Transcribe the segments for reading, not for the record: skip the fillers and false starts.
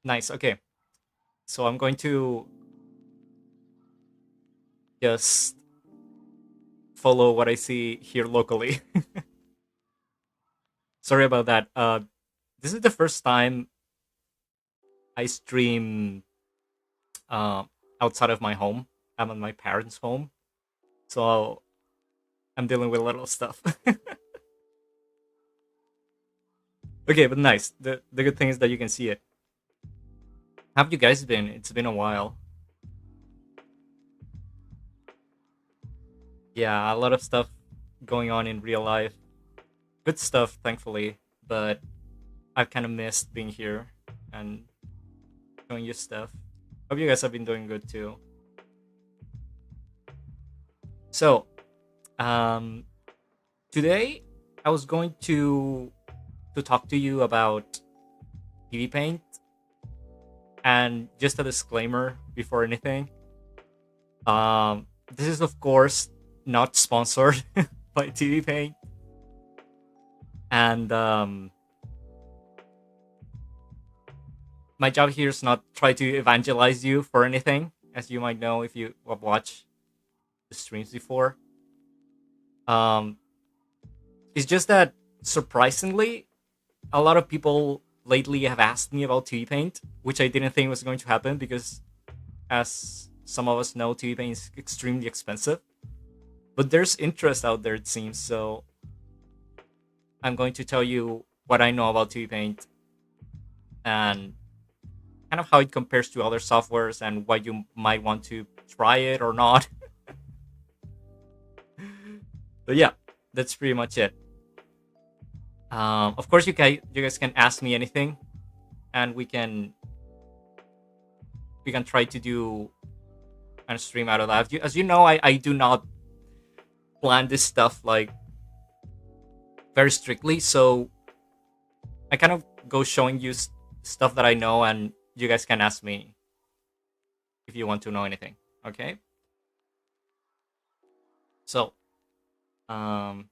Nice. Okay. So I'm going to just follow what I see here locally. Sorry about that. This is the first time I stream uh, outside of my home. I'm at my parents' home, so I'm dealing with a little stuff. Okay, but nice. The good thing is that you can see it. How have you guys been? It's been a while. Yeah, a lot of stuff going on in real life. Good stuff, thankfully, but I've kind of missed being here and showing you stuff. Hope you guys have been doing good too. So, um, today I was going to talk to you about TVPaint, and just a disclaimer before anything. This is of course not sponsored by TVPaint, and my job here is not try to evangelize you for anything, as you might know if you have watched the streams before. Um, it's just that surprisingly, a lot of people lately have asked me about TV Paint, which I didn't think was going to happen because, as some of us know, TV Paint is extremely expensive. But there's interest out there, it seems. So I'm going to tell you what I know about TV Paint and kind of how it compares to other softwares and why you might want to try it or not. But yeah, that's pretty much it. Of course, you guys can ask me anything, and we can try to do and stream out of that. As you know, I do not plan this stuff like very strictly, so I kind of go showing you stuff that I know, and you guys can ask me if you want to know anything. Okay, so um,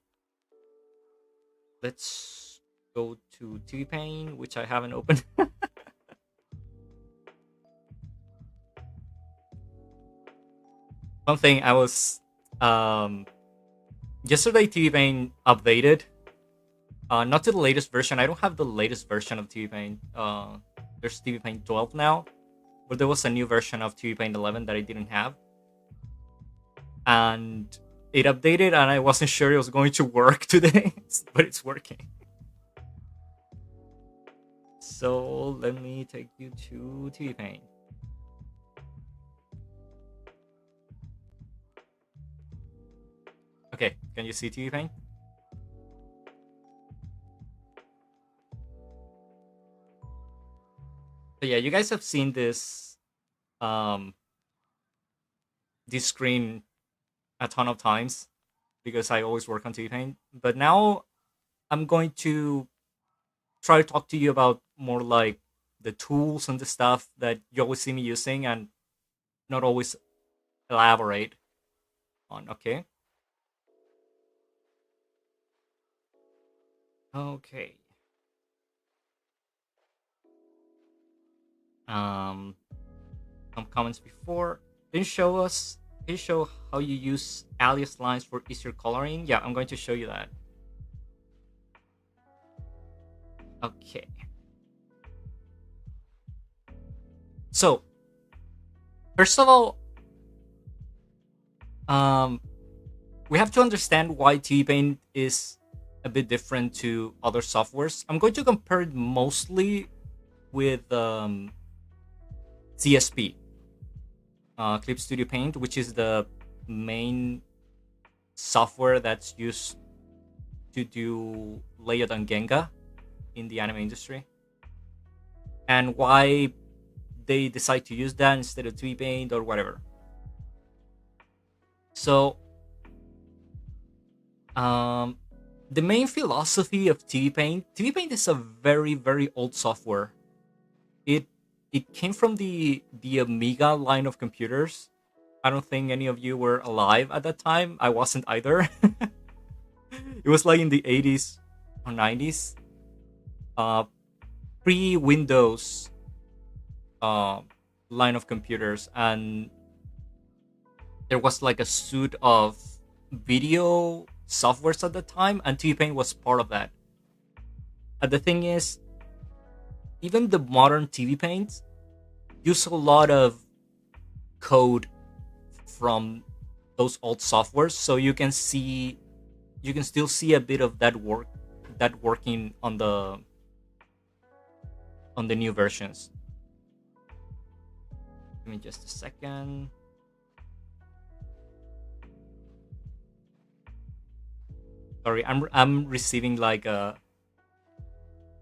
let's go to TVPaint, which I haven't opened. Something I was yesterday TVPaint updated. Not to the latest version. I don't have the latest version of TVPaint. There's TVPaint 12 now, but there was a new version of TVPaint 11 that I didn't have, and it updated, and I wasn't sure it was going to work today, but it's working. So let me take you to TVPaint. Okay, can you see TVPaint? So yeah, you guys have seen um this screen a ton of times because I always work on TVPaint. But now I'm going to try to talk to you about more like the tools and the stuff that you always see me using and not always elaborate on. Okay. Okay. Um, some comments before. Can you show how you use alias lines for easier coloring? Yeah, I'm going to show you that. Okay. So, first of all, um, we have to understand why TPaint is a bit different to other softwares. I'm going to compare it mostly with CSP, Clip Studio Paint, which is the main software that's used to do layout and Genga in the anime industry, and why they decide to use that instead of TPaint or whatever. So, um, the main philosophy of TVPaint is a very very old software. It it came from the Amiga line of computers. I don't think any of you were alive at that time. I wasn't either. It was like in the 80s or 90s. Uh, Pre Windows uh, line of computers, and there was like a suite of video softwares at the time, and TVPaint was part of that. And the thing is, even the modern TVPaint use a lot of code from those old softwares, so you can still see a bit of that working on the new versions. Give me just a second. Sorry, I'm receiving like a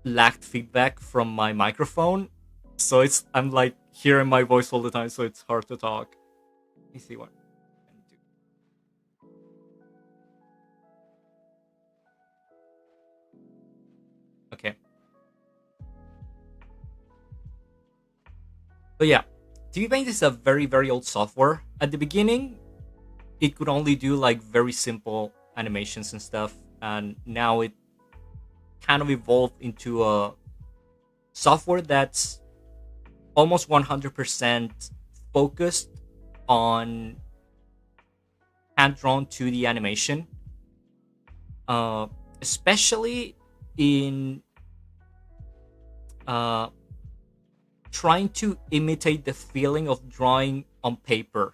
lagged feedback from my microphone, so I'm like hearing my voice all the time, so it's hard to talk. Let me see what I can do. Okay. So yeah, TVPaint is a very old software. At the beginning, it could only do like very simple animations and stuff, and now it kind of evolved into a software that's almost 100% focused on hand drawn 2D animation, especially in uh, trying to imitate the feeling of drawing on paper.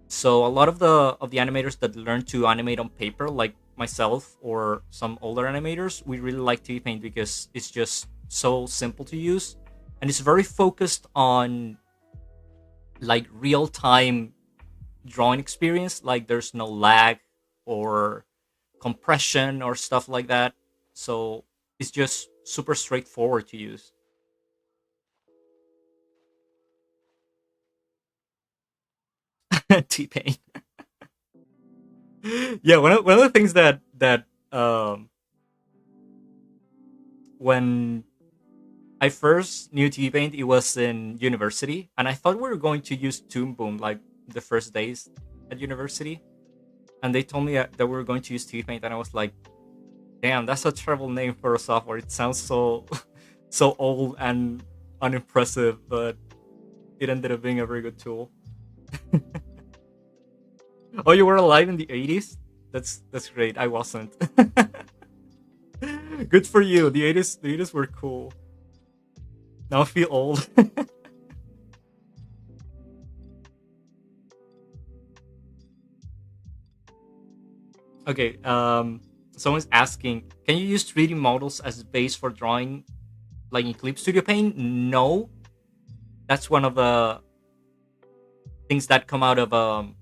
So a lot of the animators that learn to animate on paper, like myself or some older animators, we really like TVPaint because it's just so simple to use, and it's very focused on like real time drawing experience. Like there's no lag or compression or stuff like that. So it's just super straightforward to use. T-Pain. Yeah, one of the things that when I first knew T-Paint, it was in university, and I thought we were going to use Toon Boom like the first days at university, and they told me that we were going to use T-Paint, and I was like, "Damn, that's a terrible name for a software. It sounds so so old and unimpressive," but it ended up being a very good tool. Oh, you were alive in the 80s? That's great. I wasn't. Good for you. The 80s were cool. Now I feel old. Okay, someone's asking, can you use 3D models as base for drawing like in Clip Studio Paint? No. That's one of the things that come out of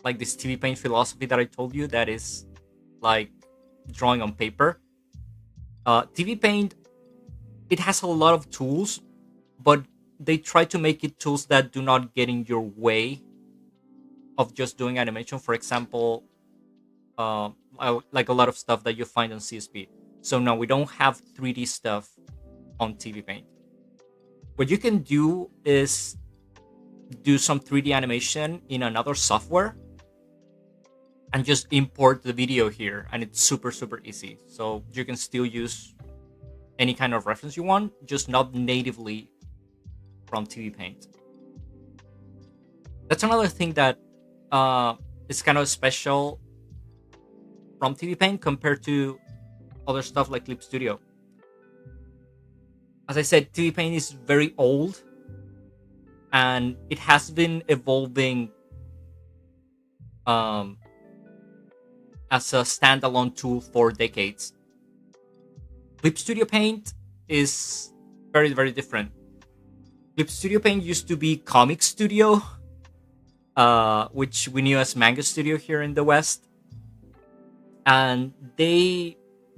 like this TV Paint philosophy that I told you, that is like drawing on paper. TV Paint, it has a lot of tools, but they try to make it tools that do not get in your way of just doing animation. For example, like a lot of stuff that you find on CSP. So no, we don't have 3D stuff on TV Paint. What you can do is do some 3D animation in another software and just import the video here, and it's super easy. So you can still use any kind of reference you want, just not natively from TV Paint. That's another thing that is kind of special from TV Paint compared to other stuff like Clip Studio. As I said, TV Paint is very old, and it has been evolving as a standalone tool for decades. Clip Studio Paint is very different. Clip Studio Paint used to be Comic Studio, which we knew as Manga Studio here in the West, and they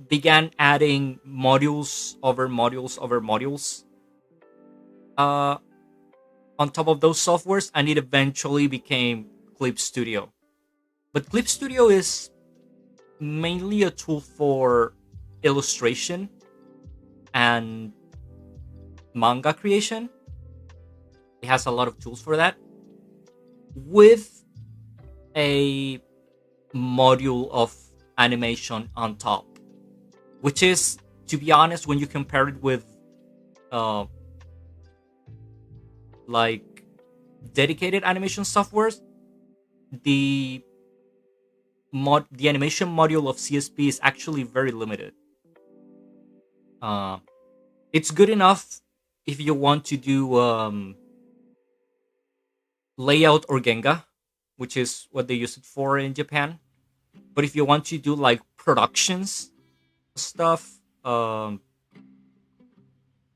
began adding modules over modules over modules on top of those softwares, and it eventually became Clip Studio. But Clip Studio is mainly a tool for illustration and manga creation. It has a lot of tools for that, with a module of animation on top, which is, to be honest, when you compare it with like dedicated animation softwares, the the animation module of CSP is actually very limited. Uh, it's good enough if you want to do layout or Genga, which is what they use it for in Japan. But if you want to do like productions stuff,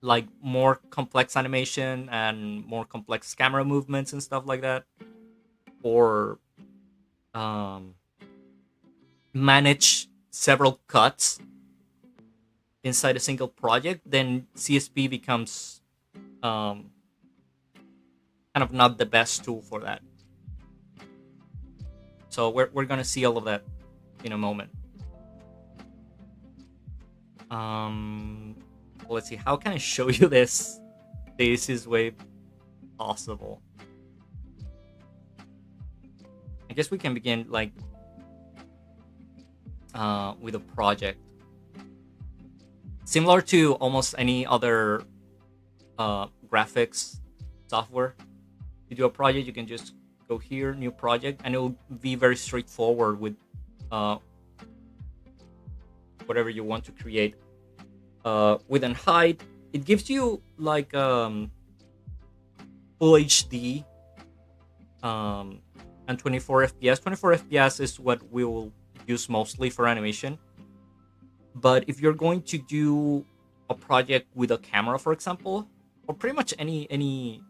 like more complex animation and more complex camera movements and stuff like that, or um, manage several cuts inside a single project, then CSP becomes um, kind of not the best tool for that. So we're gonna see all of that in a moment. Um, let's see. How can I show you this the easiest way possible? I guess we can begin like with a project. Similar to almost any other graphics software, you do a project, you can just go here, new project, and it will be very straightforward with whatever you want to create. Width and height, it gives you like full HD and 24 FPS. 24 FPS is what we will use mostly for animation. But if you're going to do a project with a camera, for example, or pretty much any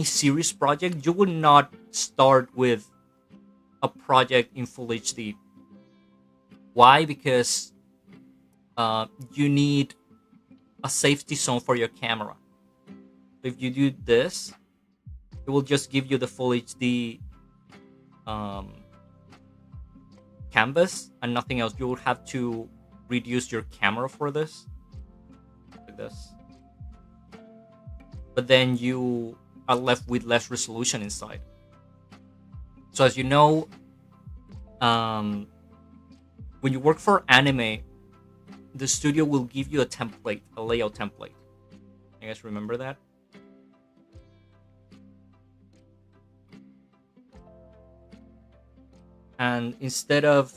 series project, you would not start with a project in full HD. Why? Because you need a safety zone for your camera. If you do this, it will just give you the full HD canvas and nothing else. You will have to reduce your camera for this, like this. But then you are left with less resolution inside. So as you know, when you work for anime, the studio will give you a template, a layout template. You guys remember that? And instead of,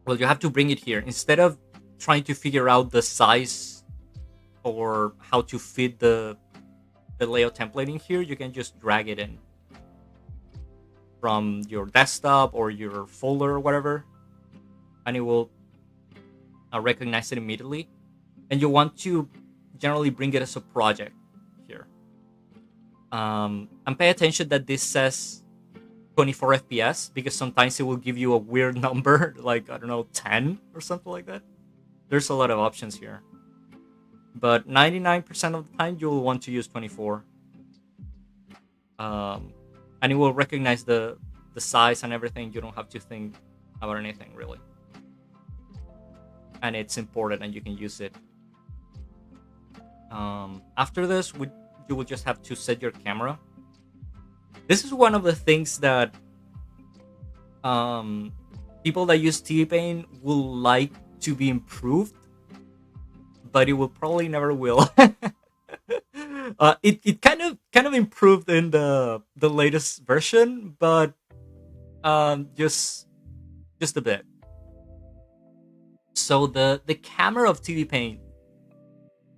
well, you have to bring it here. Instead of trying to figure out the size or how to fit the layout template in here, you can just drag it in from your desktop or your folder or whatever, and it will recognize it immediately. And you want to generally bring it as a project here. And pay attention that this says 24 FPS, because sometimes it will give you a weird number, like, I don't know, 10 or something like that. There's a lot of options here. But 99% of the time, you'll want to use 24. And it will recognize the size and everything. You don't have to think about anything, really. And it's important, and you can use it. After this, you will just have to set your camera. This is one of the things that people that use TVPaint will like to be improved, but it will probably never will. It kind of improved in the latest version, but just a bit. So the camera of TVPaint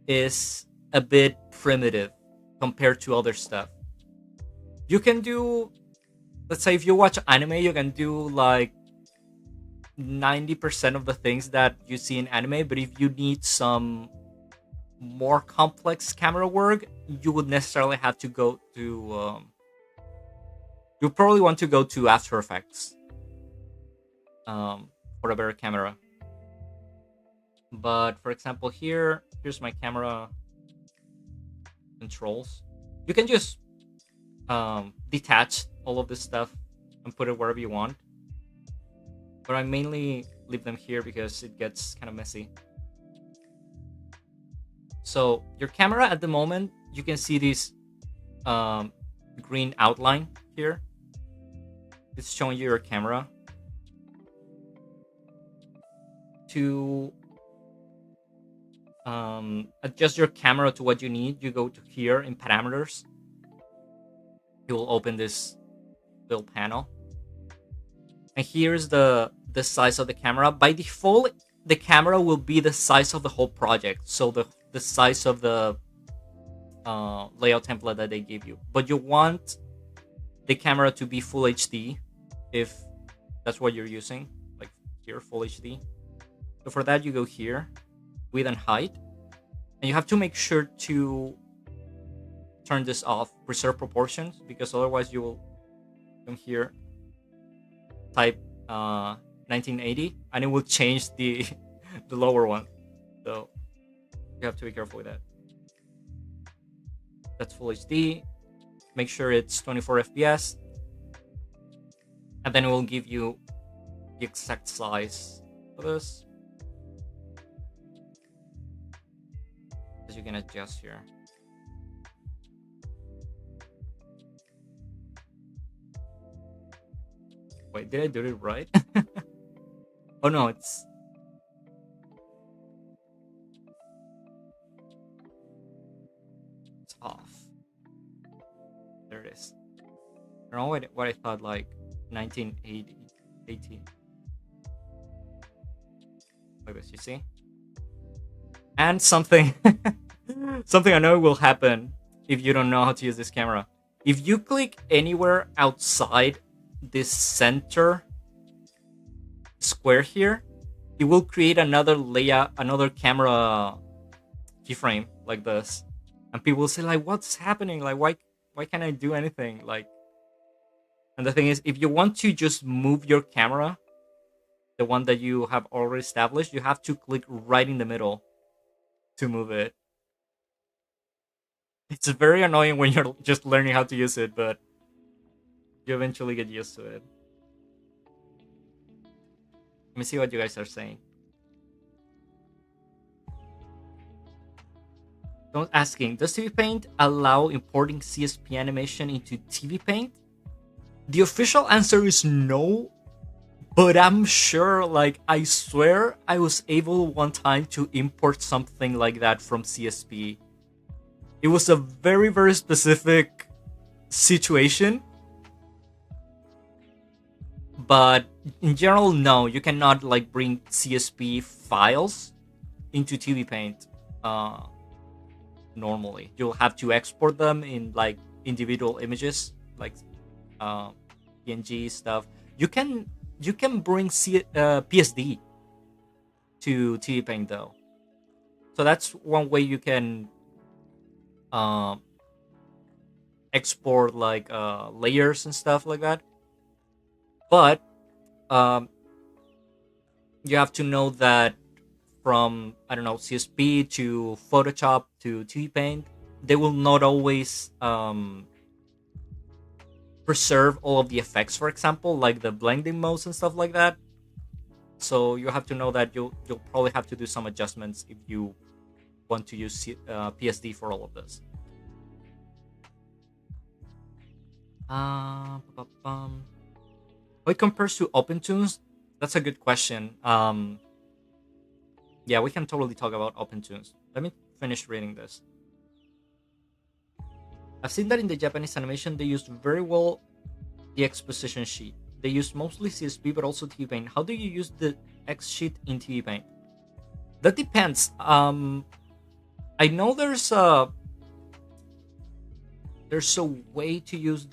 is a bit primitive compared to other stuff. You can do, let's say, if you watch anime, you can do like 90% of the things that you see in anime, but if you need some more complex camera work, you would necessarily have to go to you probably want to go to After Effects for a better camera. But for example, here's my camera controls. You can just detach all of this stuff and put it wherever you want, but I mainly leave them here because it gets kind of messy. So your camera at the moment, you can see this green outline here. It's showing you your camera. To adjust your camera to what you need, you go to here in parameters. You will open this little panel, and here's the size of the camera. By default, the camera will be the size of the whole project, so the size of the layout template that they give you. But you want the camera to be full HD if that's what you're using, like here, full HD. So for that, you go here, width and height, and you have to make sure to turn this off, preserve proportions, because otherwise you will come here, type 1980, and it will change the the lower one. So you have to be careful with that. That's full HD. Make sure it's 24 FPS, and then it will give you the exact size of this, as you can adjust here. Wait, did I do it right? Oh no, it's off. There it is. I don't know what I thought, like 1980, 18. Like this, you see? And something, something I know will happen if you don't know how to use this camera. If you click anywhere outside this center square here, it will create another layout, another camera keyframe like this, and people will say like, "What's happening? Like, why can't I do anything?" Like, and the thing is, if you want to just move your camera, the one that you have already established, you have to click right in the middle to move it. It's very annoying when you're just learning how to use it, but you eventually get used to it. Let me see what you guys are saying. Don't asking, does TVPaint allow importing CSP animation into TVPaint? The official answer is no, but I'm sure, like, I swear I was able one time to import something like that from CSP. It was a very, very specific situation. But in general, no, you cannot like bring CSP files into TVPaint normally. You'll have to export them in like individual images, like PNG stuff. You can bring PSD to TVPaint though. So that's one way you can export like layers and stuff like that. But you have to know that from, I don't know, CSP to Photoshop to TVPaint, they will not always preserve all of the effects, for example, like the blending modes and stuff like that. So you have to know that you'll probably have to do some adjustments if you want to use PSD for all of this. How it compares to OpenTunes? That's a good question. Yeah, we can totally talk about OpenTunes. Let me finish reading this. I've seen that in the Japanese animation, they used very well the exposition sheet. They use mostly CSP, but also TVPaint. How do you use the X sheet in TVPaint? That depends. I know there's a way to use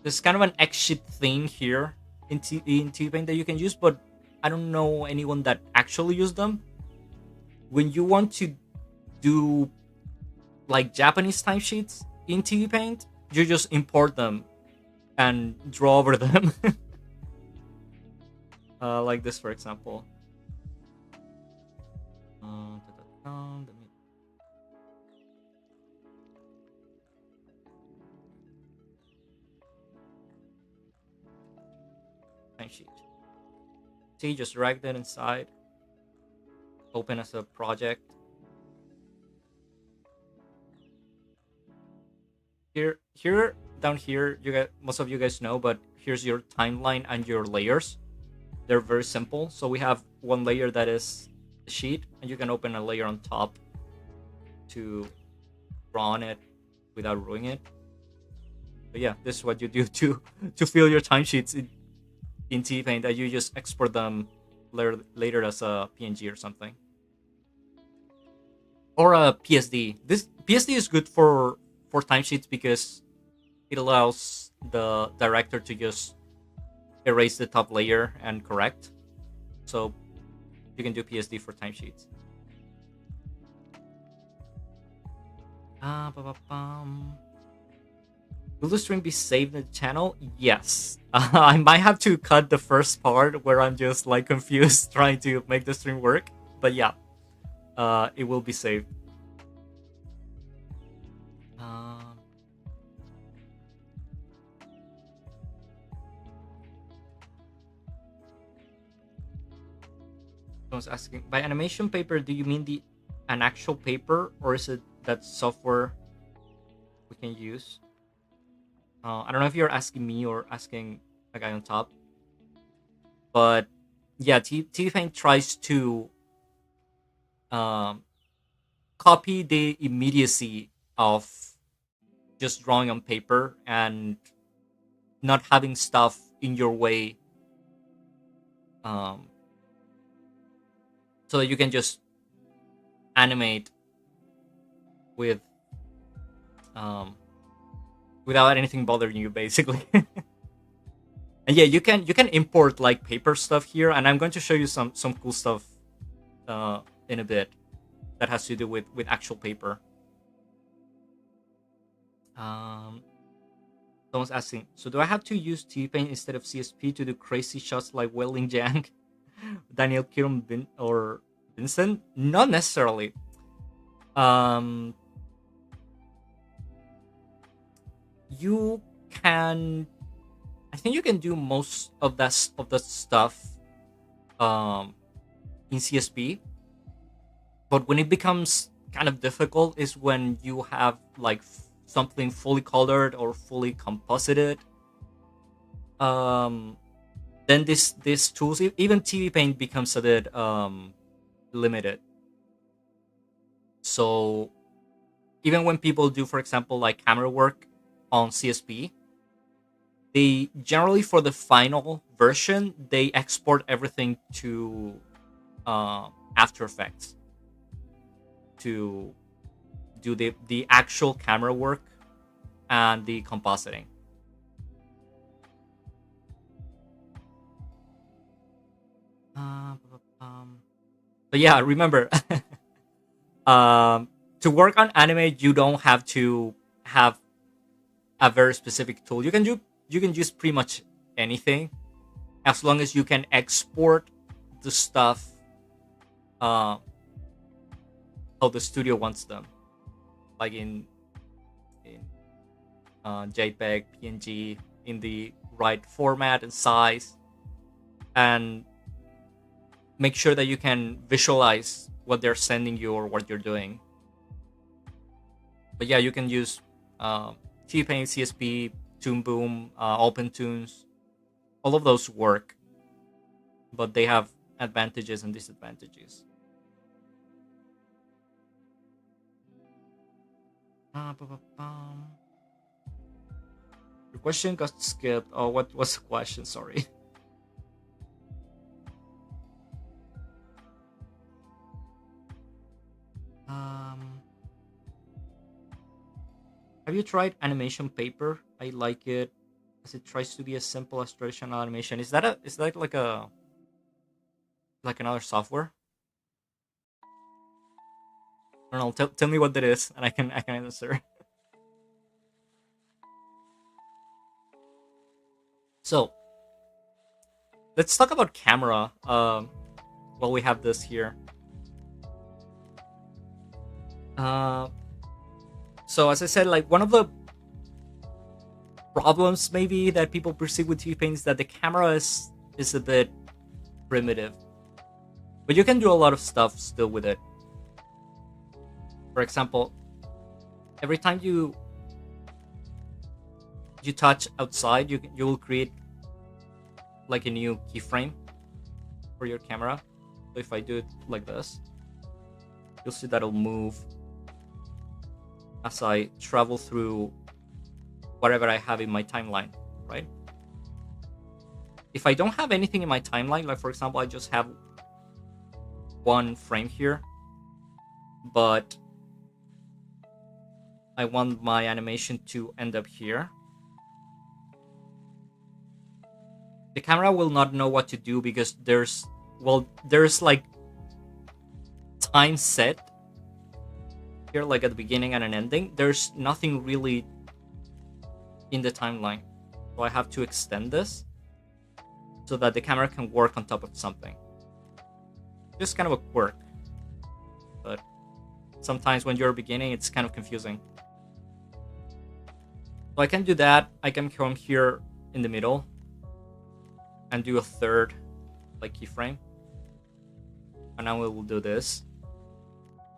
there's kind of an X sheet thing here in TVPaint that you can use, but I don't know anyone that actually used them. When you want to do like Japanese timesheets in TVPaint, you just import them and draw over them. Like this, for example. Timesheet. See, just drag that inside. Open as a project. Here, down here, most of you guys know, but here's your timeline and your layers. They're very simple. So we have one layer that is the sheet, and you can open a layer on top to draw on it without ruining it. But yeah, this is what you do to fill your timesheets in TVPaint, that you just export them later as a PNG or something, or a PSD. This PSD is good for timesheets because it allows the director to just erase the top layer and correct. So you can do PSD for timesheets. Will the stream be saved in the channel? Yes. I might have to cut the first part where I'm just like confused trying to make the stream work. But yeah, it will be saved. Someone's asking, by animation paper, do you mean an actual paper, or is it that software we can use? I don't know if you're asking me or asking the guy on top, but yeah, TVPaint tries to copy the immediacy of just drawing on paper and not having stuff in your way, so that you can just animate with without anything bothering you, basically. And yeah, you can import like paper stuff here, and I'm going to show you some cool stuff in a bit that has to do with actual paper. Someone's asking, so do I have to use TVPaint instead of CSP to do crazy shots like Welding Jank, Daniel Kirum or Vincent? Not necessarily. You can, I think you can do most of that stuff in CSP, but when it becomes kind of difficult is when you have like something fully colored or fully composited. Then these tools, even TVPaint, becomes a bit limited. So even when people do, for example, like camera work on CSP, they generally, for the final version, they export everything to After Effects to do the actual camera work and the compositing. But yeah, remember, to work on anime, you don't have to have a very specific tool. You can use pretty much anything, as long as you can export the stuff how the studio wants them, like in JPEG, PNG, in the right format and size, and make sure that you can visualize what they're sending you or what you're doing. But yeah, you can use TVPaint, CSP, Toon Boom, OpenTunes. All of those work, but they have advantages and disadvantages. Your question got skipped. Oh, what was the question? Sorry. Have you tried animation paper? I like it as it tries to be as simple as traditional animation. Is that like another software? I don't know. Tell me what that is, and I can answer. So let's talk about camera while we have this here. So as I said, like one of the problems maybe that people perceive with TVPaint is that the camera is a bit primitive, but you can do a lot of stuff still with it. For example, every time you touch outside, you will create like a new keyframe for your camera. So if I do it like this, you'll see that it'll move as I travel through whatever I have in my timeline, right? If I don't have anything in my timeline, like for example, I just have one frame here, but I want my animation to end up here, the camera will not know what to do because there's like time set here, like at the beginning and an ending. There's nothing really in the timeline, so I have to extend this so that the camera can work on top of something. Just kind of a quirk, but sometimes when you're beginning, it's kind of confusing. So I can do that. I can come here in the middle and do a third like keyframe, and now we will do this.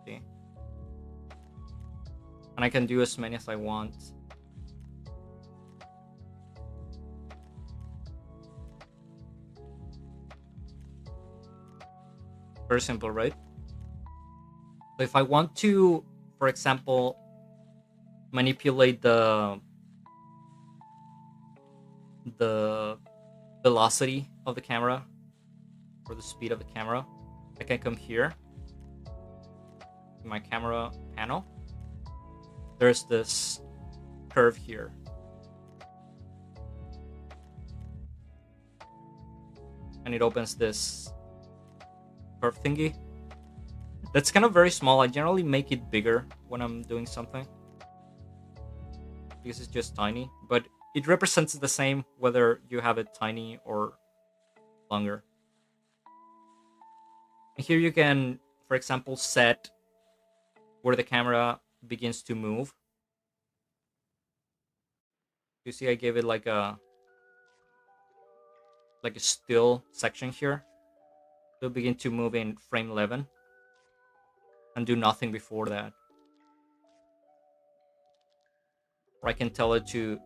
See? And I can do as many as I want. Very simple, right? So if I want to, for example, manipulate the velocity of the camera or the speed of the camera, I can come here in my camera panel. There's this curve here. And it opens this curve thingy. That's kind of very small. I generally make it bigger when I'm doing something, because it's just tiny, but it represents the same whether you have it tiny or longer. And here you can, for example, set where the camera begins to move. You see I gave it like a still section here. It'll begin to move in frame 11 and do nothing before that. Or I can tell it to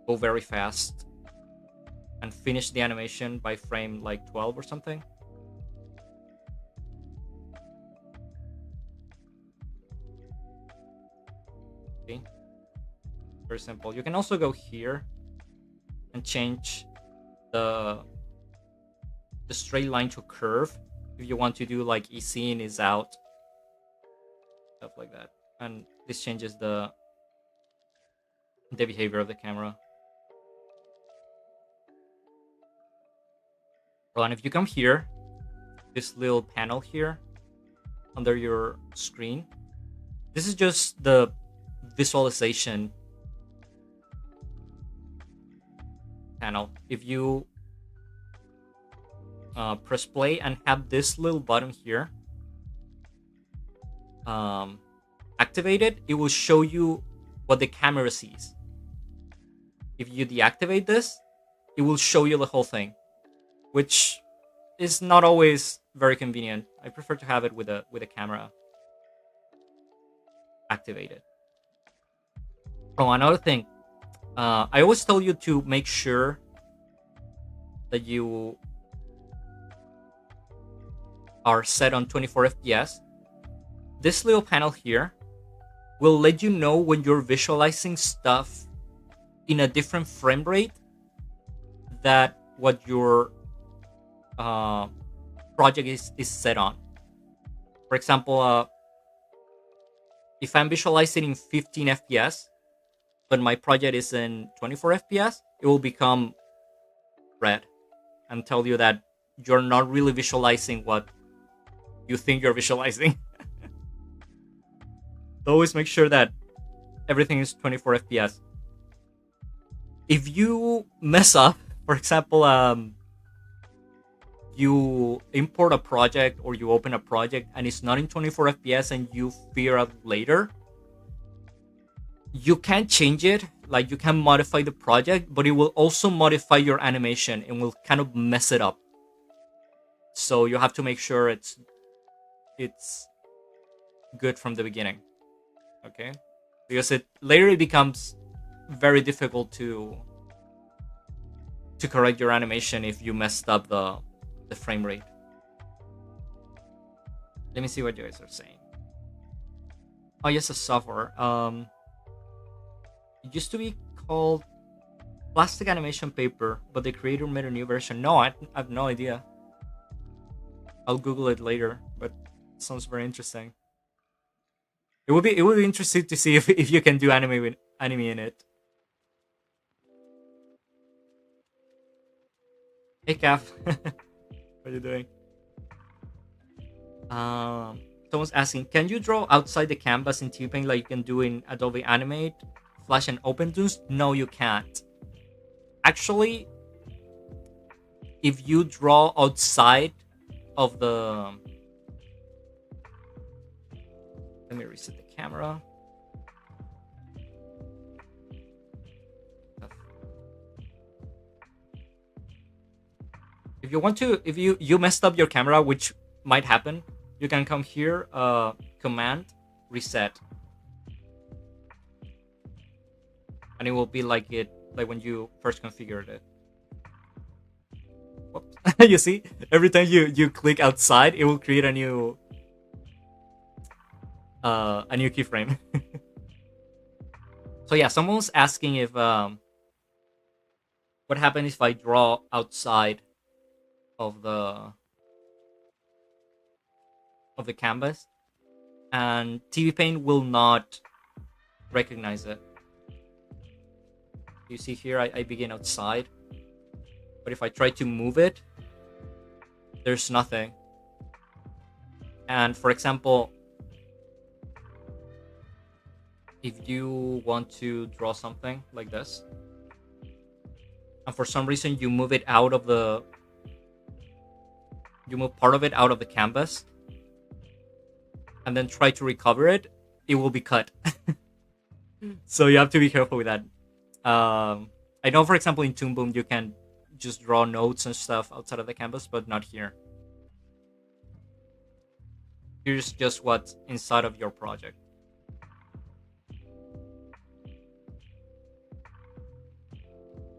go very fast and finish the animation by frame like 12 or something. See? Very simple. You can also go here and change the straight line to curve if you want to do like is in, is out, stuff like that. And this changes the behavior of the camera. Well, and if you come here, this little panel here under your screen, this is just the visualization panel. If you press play and have this little button here activated, it will show you what the camera sees. If you deactivate this, it will show you the whole thing, which is not always very convenient. I prefer to have it with a camera activated. Oh, another thing, I always tell you to make sure that you are set on 24 FPS. This little panel here will let you know when you're visualizing stuff in a different frame rate that what your project is set on. For example, if I'm visualizing in 15 FPS, but my project is in 24 FPS, it will become red and tell you that you're not really visualizing what you think you're visualizing. Always make sure that everything is 24 FPS. If you mess up, for example, you import a project or you open a project and it's not in 24 FPS and you figure out later, you can change it. Like, you can modify the project, but it will also modify your animation and will kind of mess it up. So you have to make sure it's good from the beginning, okay? Because it becomes very difficult to correct your animation if you messed up the frame rate. Let me see what you guys are saying. Oh yes, a software. It used to be called plastic animation paper, but the creator made a new version. No, I have no idea. I'll Google it later, but it sounds very interesting. It would be interesting to see if you can do anime in it. Hey Calf. What are you doing? Someone's asking, can you draw outside the canvas in TVPaint like you can do in Adobe Animate, Flash, and OpenToons? No, you can't. Actually, if you draw outside of the... Let me reset the camera. If you want to, if you messed up your camera, which might happen, you can come here, command, reset. And it will be like when you first configured it. Whoops. You see, every time you click outside, it will create a new keyframe. So yeah, someone was asking if what happens if I draw outside of the canvas, and TVPaint will not recognize it. You see here, I begin outside, but if I try to move it, there's nothing. And for example, if you want to draw something like this, and for some reason you move it out of the, you move part of it out of the canvas, and then try to recover it, it will be cut. So you have to be careful with that. I know, for example, in Toon Boom, you can just draw notes and stuff outside of the canvas, but not here. Here's just what's inside of your project.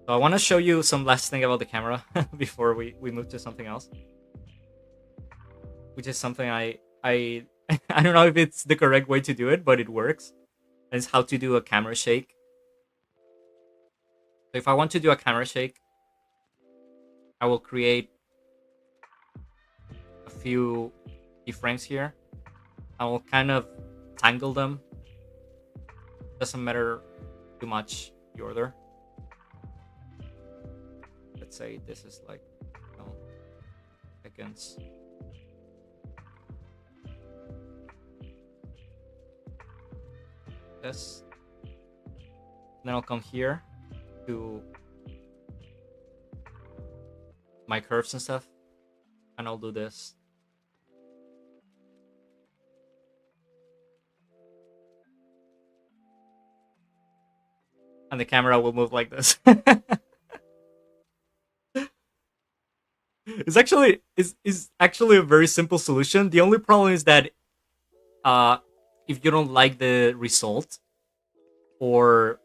So I want to show you some last thing about the camera before we move to something else, which is something I I don't know if it's the correct way to do it, but it works. And it's how to do a camera shake. So if I want to do a camera shake, I will create a few keyframes here. I will kind of tangle them. Doesn't matter too much the order. Let's say this is like, you know, seconds. This. Then I'll come here to my curves and stuff, and I'll do this. And the camera will move like this. It's actually a very simple solution. The only problem is that if you don't like the result, or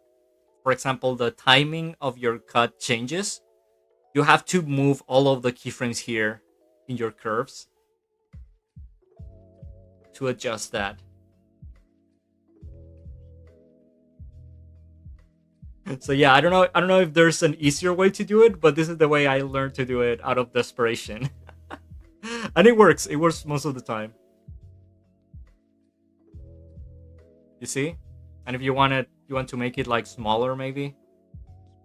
for example the timing of your cut changes, you have to move all of the keyframes here in your curves to adjust that. So yeah, I don't know if there's an easier way to do it, but this is the way I learned to do it out of desperation. And it works most of the time. You see? And if you want to make it like smaller, maybe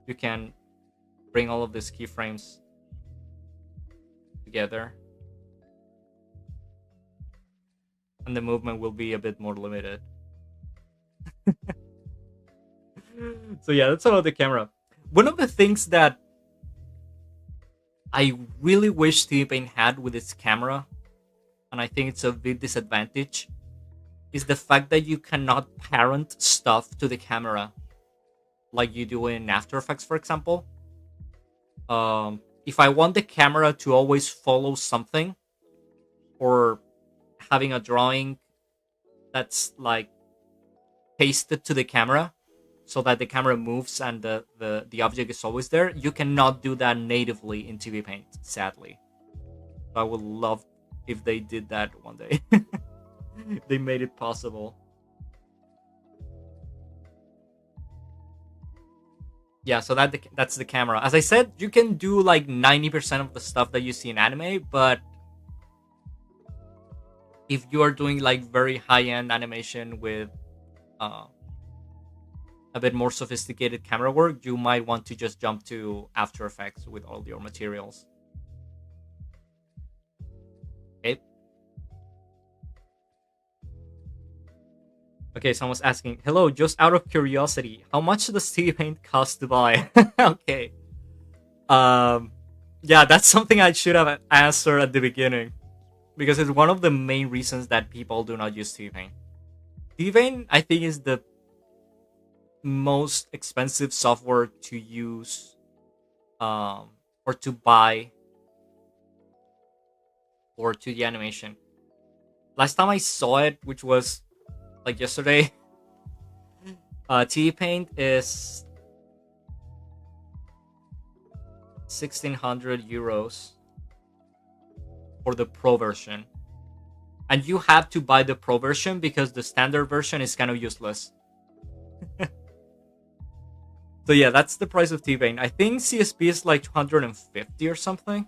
you can bring all of these keyframes together, and the movement will be a bit more limited. So yeah, that's about the camera. One of the things that I really wish TVPaint had with its camera, and I think it's a big disadvantage, is the fact that you cannot parent stuff to the camera like you do in After Effects, for example. If I want the camera to always follow something, or having a drawing that's like pasted to the camera so that the camera moves and the object is always there, you cannot do that natively in TVPaint, sadly. So I would love if they did that one day. They made it possible. Yeah, so that's the camera. As I said, you can do like 90% of the stuff that you see in anime, but if you are doing like very high-end animation with uh, a bit more sophisticated camera work, you might want to just jump to After Effects with all your materials. Okay. Okay, someone's asking, hello, just out of curiosity, how much does TVPaint cost to buy? Okay. Um, yeah, that's something I should have answered at the beginning because it's one of the main reasons that people do not use TVPaint. TVPaint, I think, is the most expensive software to use or to buy or to the animation. Last time I saw it, which was like yesterday, TVPaint is 1,600 euros for the pro version. And you have to buy the pro version because the standard version is kind of useless. So yeah, that's the price of T-Paint. I think CSP is like 250 or something.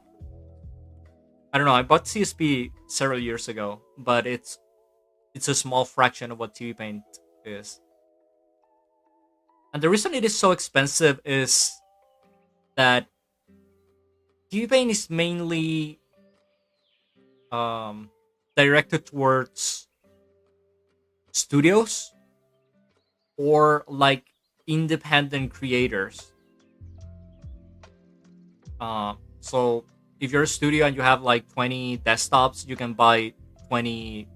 I don't know. I bought CSP several years ago, but it's a small fraction of what T-Paint is. And the reason it is so expensive is that T-Paint is mainly directed towards studios or like independent creators. So if you're a studio and you have like 20 desktops, you can buy 20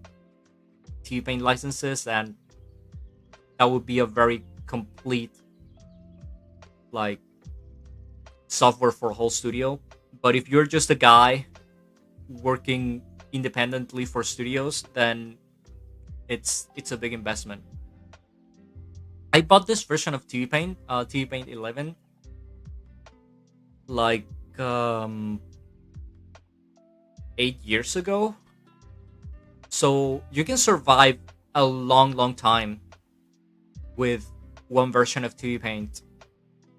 T-Paint licenses, and that would be a very complete like software for a whole studio. But if you're just a guy working independently for studios, then it's a big investment. I bought this version of TVPaint, TVPaint 11, like 8 years ago. So you can survive a long time with one version of TVPaint.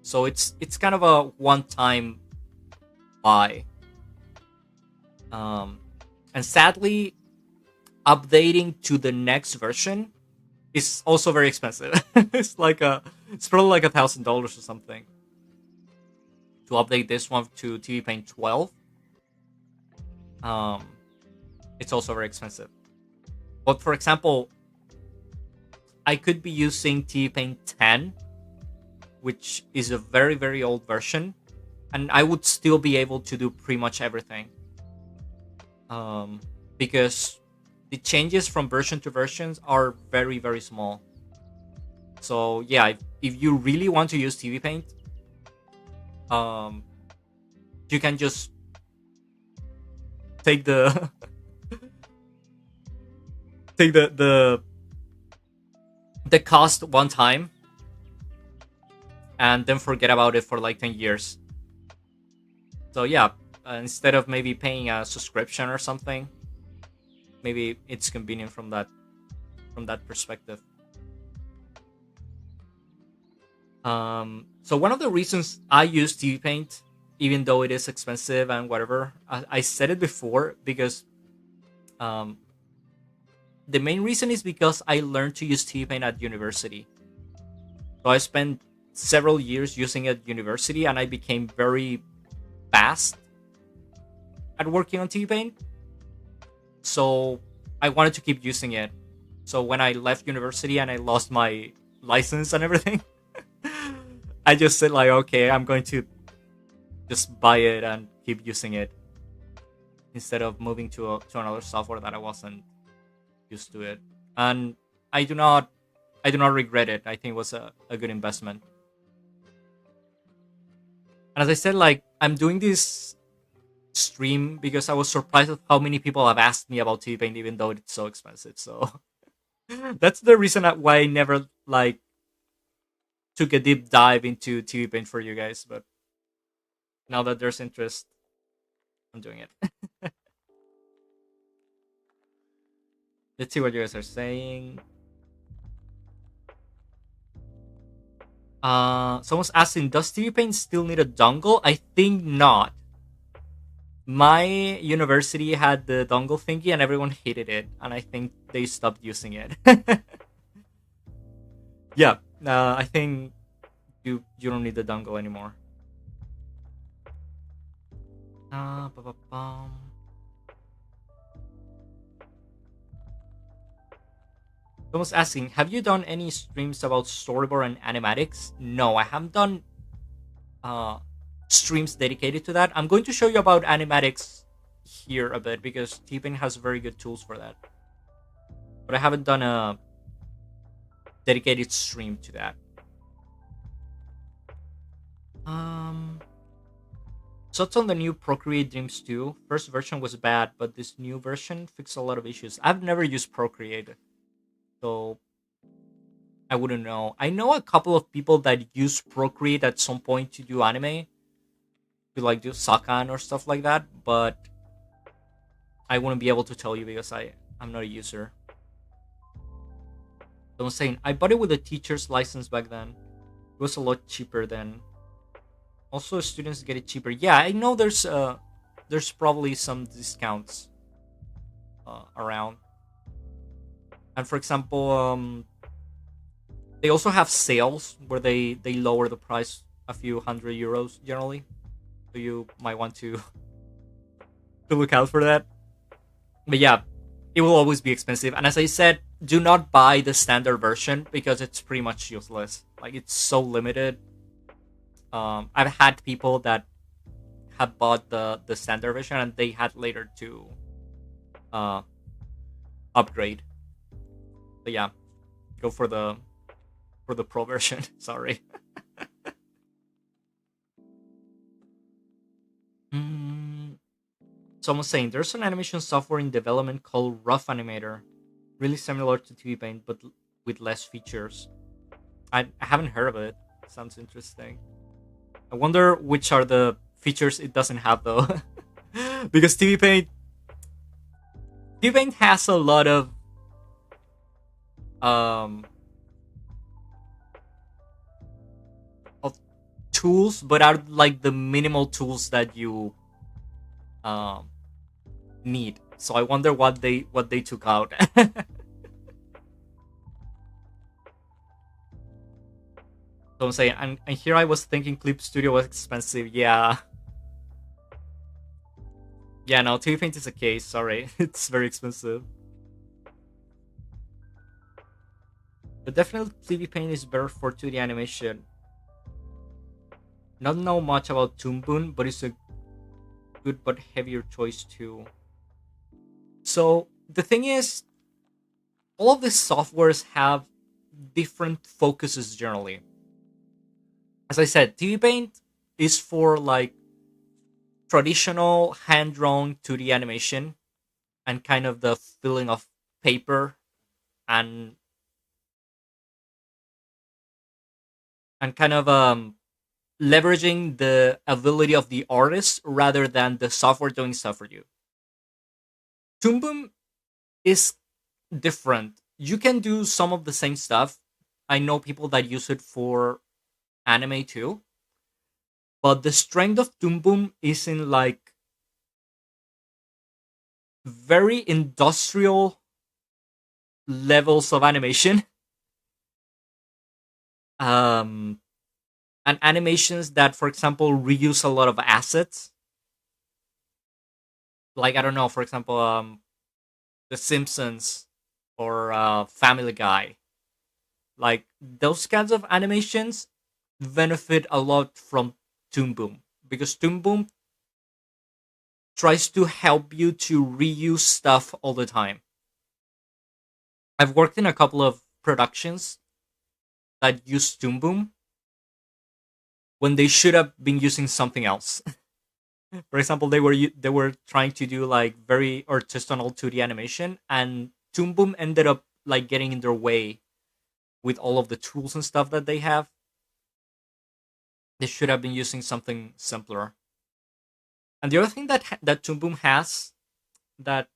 So it's kind of a one-time buy. And sadly, updating to the next version is also very expensive. It's probably like $1,000 or something to update this one to TVPaint 12. It's also very expensive. But for example, I could be using TVPaint 10, which is a very old version, and I would still be able to do pretty much everything. Because the changes from version to versions are very small. So yeah, if you really want to use TVPaint, you can just take the take the cost one time and then forget about it for like 10 years. So yeah, instead of maybe paying a subscription or something, maybe it's convenient from that perspective. So one of the reasons I use TVPaint, even though it is expensive and whatever, I said it before, because the main reason is because I learned to use TVPaint at university. So I spent several years using it at university, and I became very fast at working on TVPaint. So I wanted to keep using it. So when I left university and I lost my license and everything, I just said like, okay, I'm going to just buy it and keep using it instead of moving to another software that I wasn't used to it. And I do not regret it. I think it was a good investment. And as I said, like, I'm doing this stream because I was surprised at how many people have asked me about TVPaint, even though it's so expensive. So that's the reason why I never like took a deep dive into TVPaint for you guys. But now that there's interest, I'm doing it. Let's see what you guys are saying. Someone's asking, does TVPaint still need a dongle? I think not. My university had the dongle thingy and everyone hated it, and I think they stopped using it. Yeah, I think you don't need the dongle anymore. Ba-ba-bum. Someone's asking, have you done any streams about storyboard and animatics? No, I haven't done uh, streams dedicated to that. I'm going to show you about animatics here a bit because TVPaint has very good tools for that. But I haven't done a dedicated stream to that. So it's on the new Procreate Dreams 2. First version was bad, but this new version fixed a lot of issues. I've never used Procreate, so I wouldn't know. I know a couple of people that use Procreate at some point to do anime, to like do Sakan or stuff like that, but I wouldn't be able to tell you because I'm not a user. So I'm saying I bought it with a teacher's license back then. It was a lot cheaper then. Also, students get it cheaper. Yeah, I know there's probably some discounts around. And for example, they also have sales where they lower the price a few €100 generally. So you might want to to look out for that. But yeah, it will always be expensive. And as I said, do not buy the standard version because it's pretty much useless. Like, it's so limited. I've had people that have bought the standard version and they had later to upgrade. But yeah, go for the pro version. Sorry. Someone's saying there's an animation software in development called Rough Animator, really similar to TVPaint but with less features. I haven't heard of it. Sounds interesting. I wonder which are the features it doesn't have though, because TVPaint has a lot um of tools, but are like the minimal tools that you um need. So I wonder what they took out. So I'm saying, and here I was thinking Clip Studio was expensive. Yeah. Yeah, no, TVPaint is a case. Sorry, it's very expensive. But definitely TVPaint is better for 2D animation. Not know much about Toon Boom, but it's a good but heavier choice too. So the thing is, all of these softwares have different focuses generally. As I said, TVPaint is for like traditional hand-drawn 2D animation and kind of the feeling of paper and kind of leveraging the ability of the artist rather than the software doing stuff for you. Toon Boom is different. You can do some of the same stuff. I know people that use it for anime too. But the strength of Toon Boom is in like very industrial levels of animation. Um and animations that, for example, reuse a lot of assets. Like, I don't know, for example, The Simpsons or Family Guy. Like, those kinds of animations benefit a lot from Toon Boom because Toon Boom tries to help you to reuse stuff all the time. I've worked in a couple of productions that use Toon Boom when they should have been using something else. For example, they were trying to do like very artisanal 2D animation, and Toon Boom ended up like getting in their way with all of the tools and stuff that they have. They should have been using something simpler. And the other thing that Toon Boom has that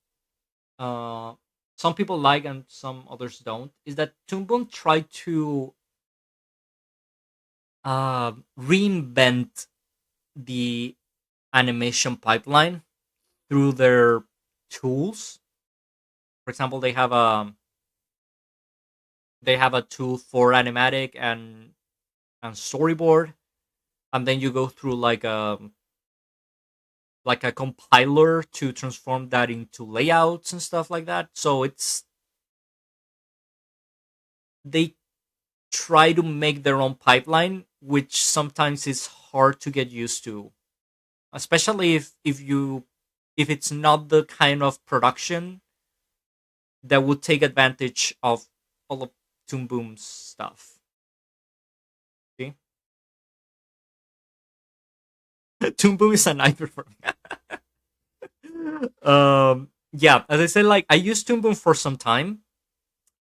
uh, some people like and some others don't, is that Toon Boom tried to reinvent the animation pipeline through their tools. For example, they have a tool for animatic and storyboard, and then you go through like a compiler to transform that into layouts and stuff like that. So they try to make their own pipeline, which sometimes is hard to get used to, especially if it's not the kind of production that would take advantage of all of Toon Boom's stuff. See, Toon Boom is a nightmare for me. Yeah, as I said, like I used Toon Boom for some time,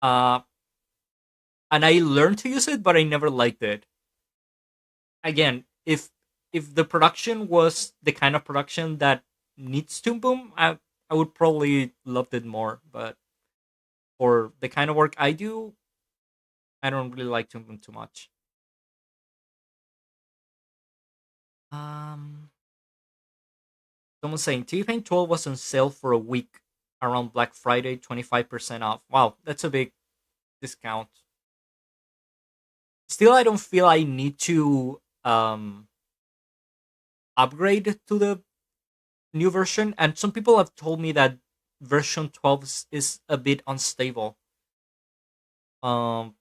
uh, and I learned to use it, but I never liked it. Again, if the production was the kind of production that needs Toon Boom, I would probably loved it more. But for the kind of work I do, I don't really like Toon Boom too much. Um, Someone's saying TVPaint 12 was on sale for a week around Black Friday, 25% off. Wow, that's a big discount. Still, I don't feel I need to upgrade to the new version. And some people have told me that version 12 is a bit unstable. Um,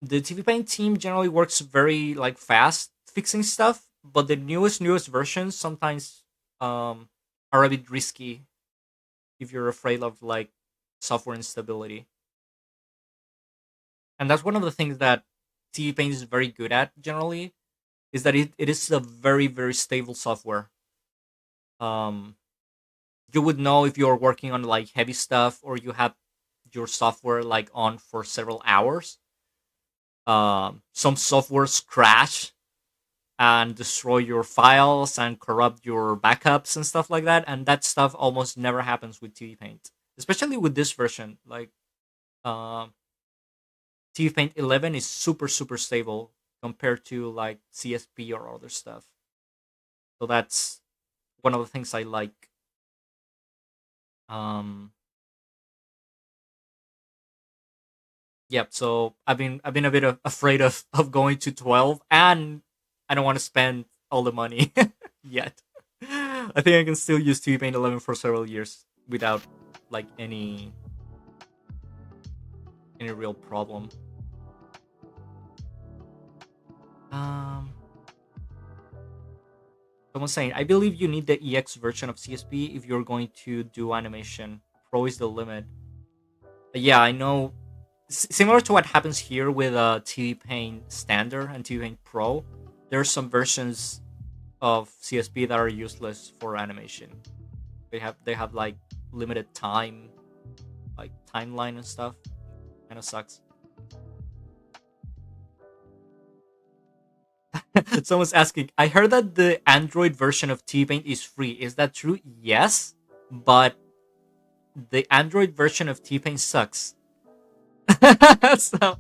the TVPaint team generally works very like fast fixing stuff, but the newest versions sometimes are a bit risky if you're afraid of like software instability. And that's one of the things that TVPaint is very good at generally, is that it is a very very stable software. Um, you would know if you're working on like heavy stuff or you have your software like on for several hours. Some softwares crash and destroy your files and corrupt your backups and stuff like that, and that stuff almost never happens with TVPaint, especially with this version. Like um, TVPaint 11 is super super stable compared to like CSP or other stuff. So that's one of the things I like. Um, Yep. So I've been a bit afraid of going to 12, and I don't want to spend all the money yet. I think I can still use TVPaint 11 for several years without like any real problem. Um, Someone's saying I believe you need the EX version of CSP if you're going to do animation. Pro is the limit. Yeah, I know. Similar to what happens here with TV Paint Standard and TV Paint Pro, there are some versions of CSP that are useless for animation. They have like limited time, like timeline and stuff. Kind of sucks. Someone's asking. I heard that the Android version of TV Paint is free. Is that true? Yes, but the Android version of TV Paint sucks. So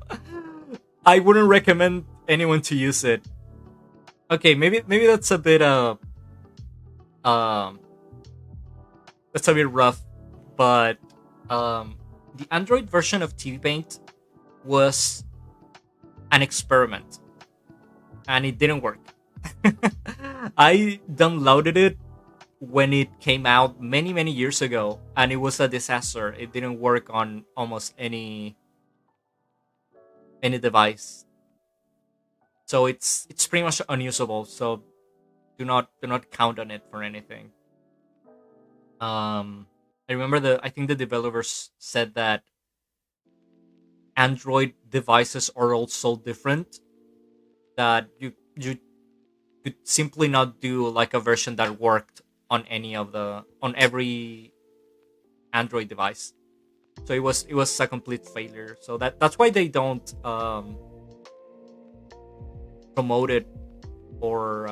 I wouldn't recommend anyone to use it. Okay, maybe um that's a bit rough, but the Android version of TV Paint was an experiment and it didn't work. I downloaded it when it came out many years ago and it was a disaster. It didn't work on almost any device. So it's pretty much unusable. So do not count on it for anything. I remember I think the developers said that Android devices are all so different that you could simply not do like a version that worked on every Android device. So it was a complete failure. So that's why they don't promote it, or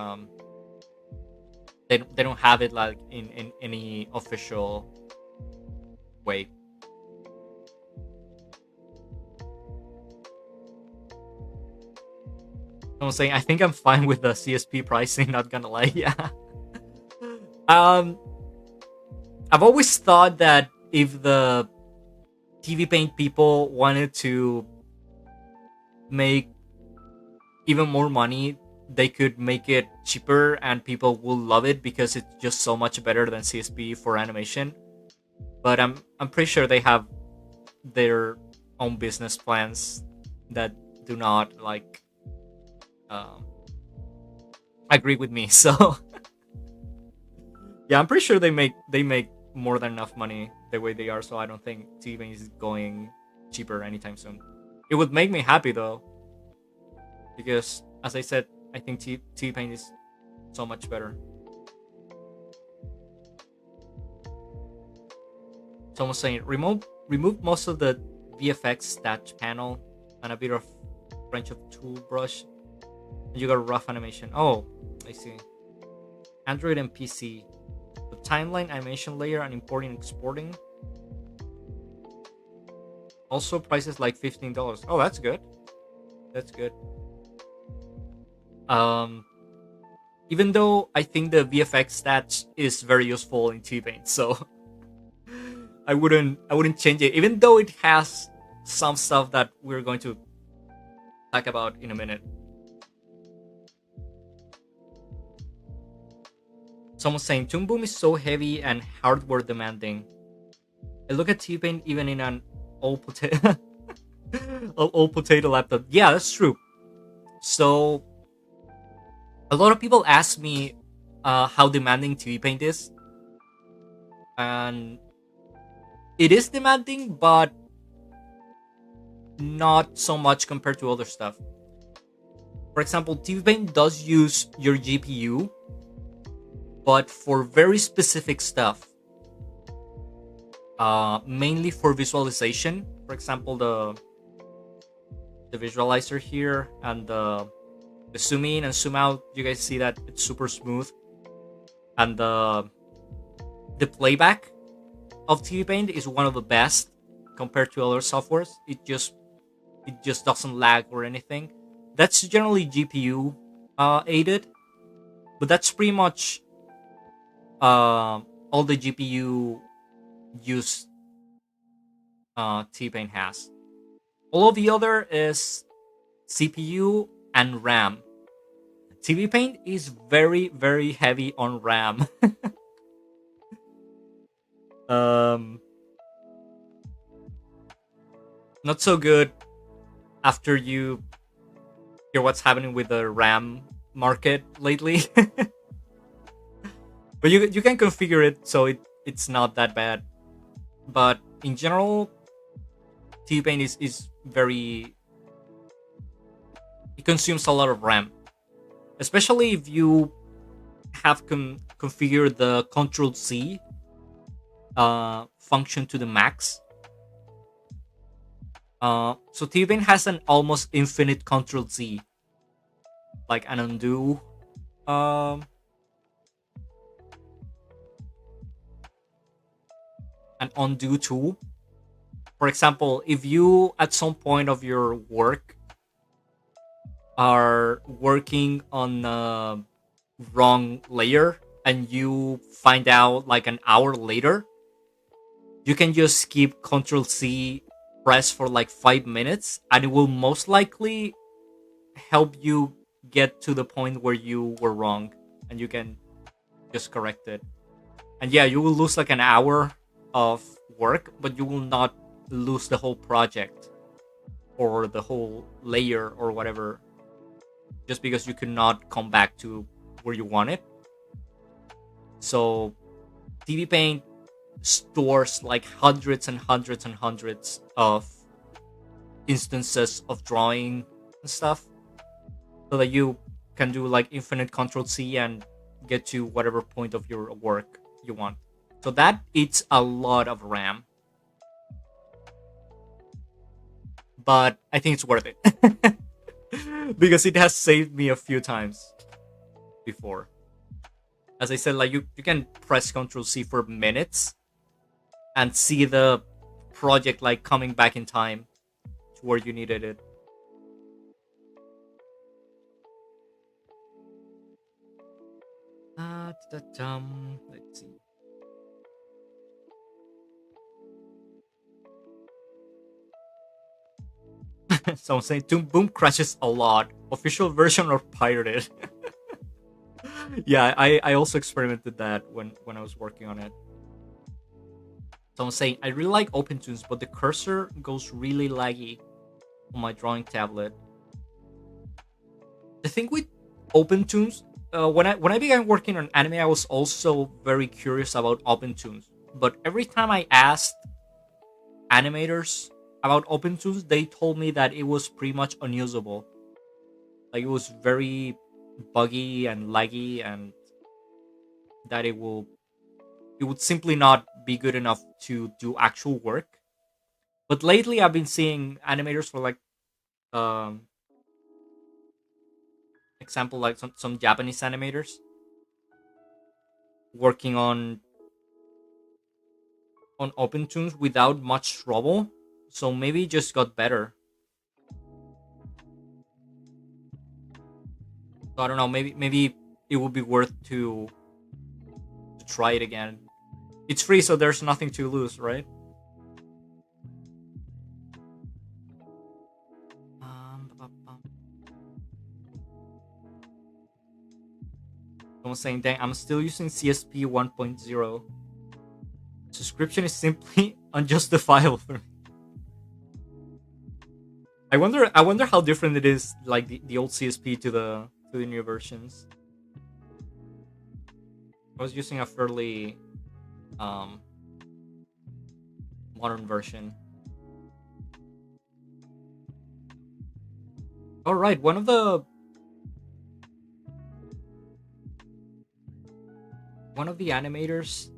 they don't have it like in any official way. I'm saying I think I'm fine with the CSP pricing. Not gonna lie, yeah. Um, I've always thought that if the TVPaint people wanted to make even more money, they could make it cheaper and people will love it because it's just so much better than CSP for animation. But I'm pretty sure they have their own business plans that do not like um, agree with me. So yeah, I'm pretty sure they make more than enough money the way they are. So I don't think TV is going cheaper anytime soon. It would make me happy though, because as I said, I think T Paint is so much better. Someone's saying remove most of the VFX stat panel and a bit of French of tool brush, and you got rough animation. Oh, I see. Android and PC. The timeline animation layer and importing and exporting. Also prices like $15. Oh, that's good. That's good. Um, Even though I think the VFX stats is very useful in T-Paint, so I wouldn't change it. Even though it has some stuff that we're going to talk about in a minute. Someone's saying Toon Boom is so heavy and hardware demanding. I look at T-Paint even in an old potato old potato laptop. Yeah, that's true. So a lot of people ask me how demanding T-Paint is, and it is demanding, but not so much compared to other stuff. For example, TVPaint does use your GPU, but for very specific stuff. Mainly for visualization. For example, the visualizer here and the zoom in and zoom out. You guys see that it's super smooth, and the playback of TVPaint is one of the best compared to other softwares. It just doesn't lag or anything. That's generally GPU aided, but that's pretty much all the GPU use T-Paint has. All of the other is CPU and RAM. TVPaint is very, very heavy on RAM. um, Not so good after you hear what's happening with the RAM market lately. But you can configure it so it's not that bad. But in general, T-Paint is very, it consumes a lot of RAM, especially if you have configured the Control C function to the max. So T-Paint has an almost infinite Control Z, like an undo. An undo tool. For example, if you at some point of your work are working on the wrong layer and you find out like an hour later, you can just keep Control C press for like 5 minutes and it will most likely help you get to the point where you were wrong and you can just correct it. And yeah, you will lose like an hour of work, but you will not lose the whole project or the whole layer or whatever just because you could not come back to where you want it. So TVPaint stores like hundreds and hundreds and hundreds of instances of drawing and stuff so that you can do like infinite Control C and get to whatever point of your work you want. So that eats a lot of RAM. But I think it's worth it. Because it has saved me a few times before. As I said, like you can press Control C for minutes and see the project like coming back in time to where you needed it. Let's see. Someone saying Toon Boom crashes a lot. Official version or pirated? Yeah, I also experimented that when I was working on it. Someone saying I really like OpenTunes, but the cursor goes really laggy on my drawing tablet. The thing with OpenTunes, when I began working on anime, I was also very curious about OpenTunes. But every time I asked animators about OpenTunes, they told me that it was pretty much unusable. Like it was very buggy and laggy, and that it would simply not be good enough to do actual work. But lately, I've been seeing animators for like um example like some Japanese animators working on OpenTunes without much trouble. So maybe it just got better. So I don't know. Maybe it would be worth to try it again. It's free, so there's nothing to lose, right? Someone's saying, dang, I'm still using CSP 1.0. Subscription is simply unjustifiable for me. I wonder how different it is, like the old CSP to the new versions. I was using a fairly um modern version. All right, one of the animators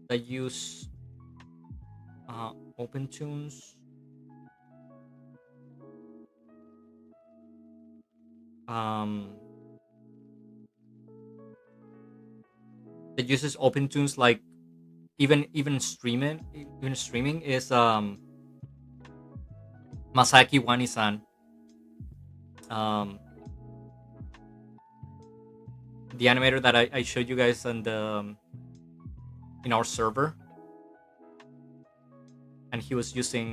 that use OpenTunes um that uses OpenTunes like even streaming is Masaki Wani-san. Um, the animator that I showed you guys on the in our server, and he was using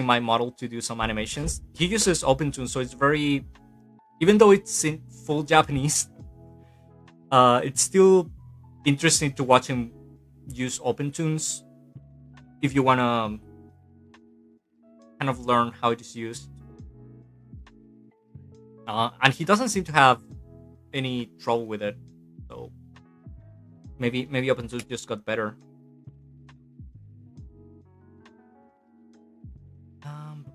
my model to do some animations. He uses OpenTunes, so it's very, even though it's in full Japanese, it's still interesting to watch him use OpenTunes if you wanna kind of learn how it is used. And he doesn't seem to have any trouble with it, so maybe OpenTunes just got better. Um,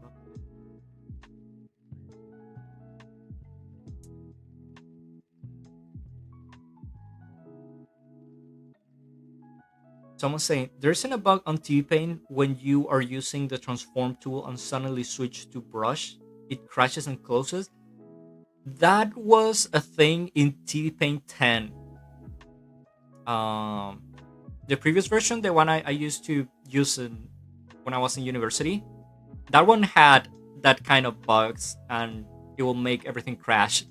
Someone's saying there isn't a bug on TVPaint when you are using the transform tool and suddenly switch to brush, it crashes and closes. That was a thing in TVPaint 10. Um, the previous version, the one I used to use when I was in university, that one had that kind of bugs, and it will make everything crash.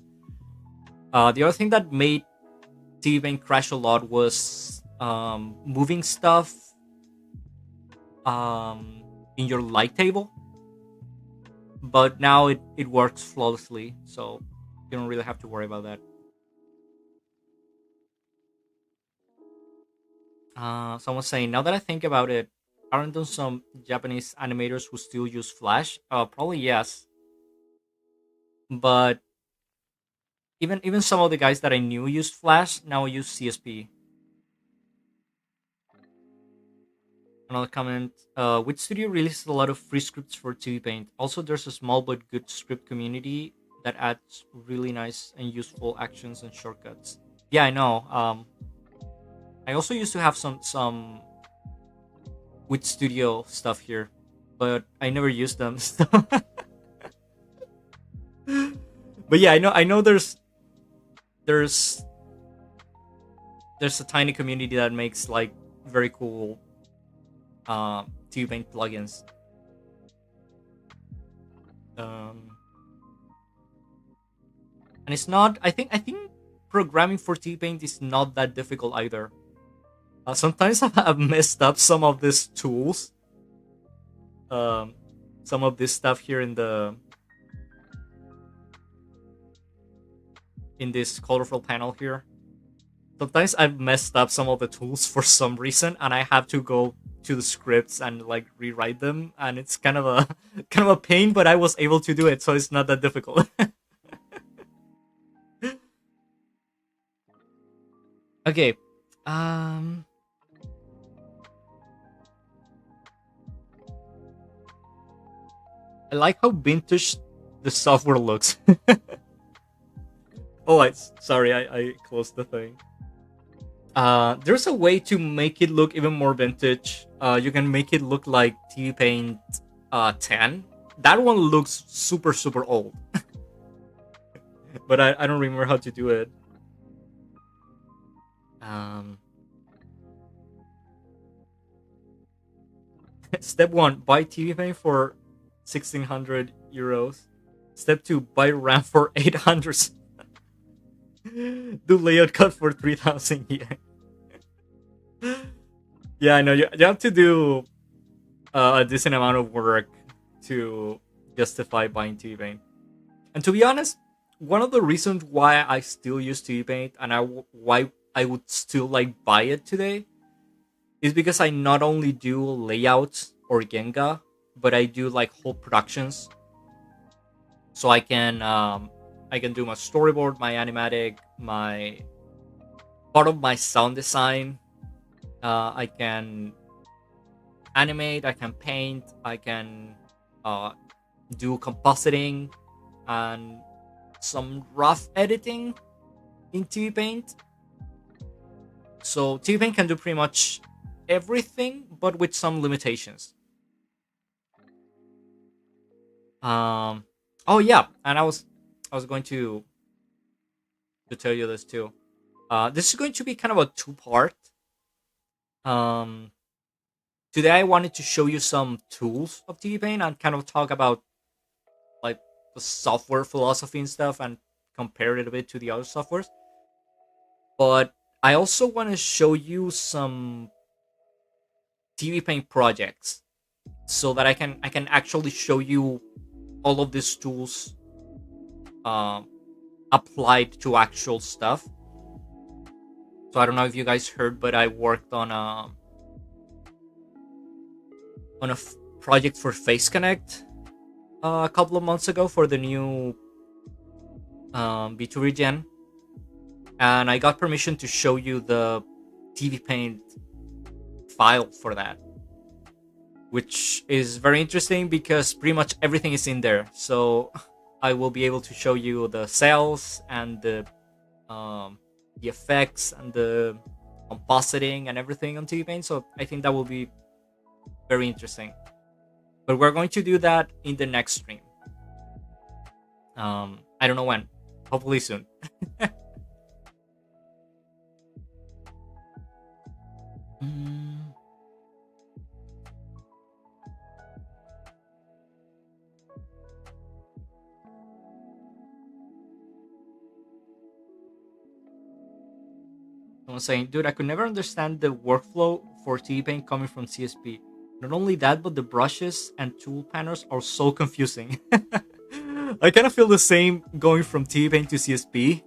The other thing that made TVPaint crash a lot was moving stuff in your light table, but now it works flawlessly, so you don't really have to worry about that. Someone's saying, now that I think about it, aren't there some Japanese animators who still use Flash? Probably yes, but even some of the guys that I knew used Flash now use CSP. Another comment: which studio releases a lot of free scripts for TV Paint? Also, there's a small but good script community that adds really nice and useful actions and shortcuts. Yeah, I know. I also used to have some with studio stuff here, but I never used them. So. But yeah, I know there's there's a tiny community that makes like very cool TV Paint plugins. Um, and it's not. I think programming for TVPaint is not that difficult either. Sometimes I've messed up some of these tools, um, some of this stuff here in this colorful panel here. Sometimes I've messed up some of the tools for some reason, and I have to go to the scripts and like rewrite them, and it's kind of a kind of a pain. But I was able to do it, so it's not that difficult. Okay, um, I like how vintage the software looks. Oh, sorry, I closed the thing. There's a way to make it look even more vintage. You can make it look like TVPaint 10. That one looks super, super old. But I don't remember how to do it. Step 1, buy TVPaint for 1,600 euros. Step 2, buy RAM for 800. Do layout cut for 3,000 yen. Yeah, I know you have to do a decent amount of work to justify buying TVPaint. And to be honest, one of the reasons why I still use TVPaint and why I would still like buy it today is because I not only do layouts or Genga, but I do like whole productions. So I can do my storyboard, my animatic, my part of my sound design. I can animate, I can paint, I can do compositing and some rough editing in TVPaint. So TVPaint can do pretty much everything, but with some limitations. Oh yeah, and I was going to tell you this too. This is going to be kind of a two-part. Today I wanted to show you some tools of TVPaint and kind of talk about like the software philosophy and stuff and compare it a bit to the other softwares. But I also want to show you some TVPaint projects so that I can actually show you all of these tools applied to actual stuff. So I don't know if you guys heard, but I worked on a project for Face Connect a couple of months ago for the new B2 Regen, and I got permission to show you the TVPaint file for that, which is very interesting because pretty much everything is in there. So I will be able to show you the cells and the effects and the compositing and everything on TVPaint. So I think that will be very interesting. But we're going to do that in the next stream. I don't know when. Hopefully soon. Someone saying, dude, I could never understand the workflow for TVPaint coming from CSP. Not only that, but the brushes and tool panels are so confusing. I kind of feel the same going from TVPaint to CSP.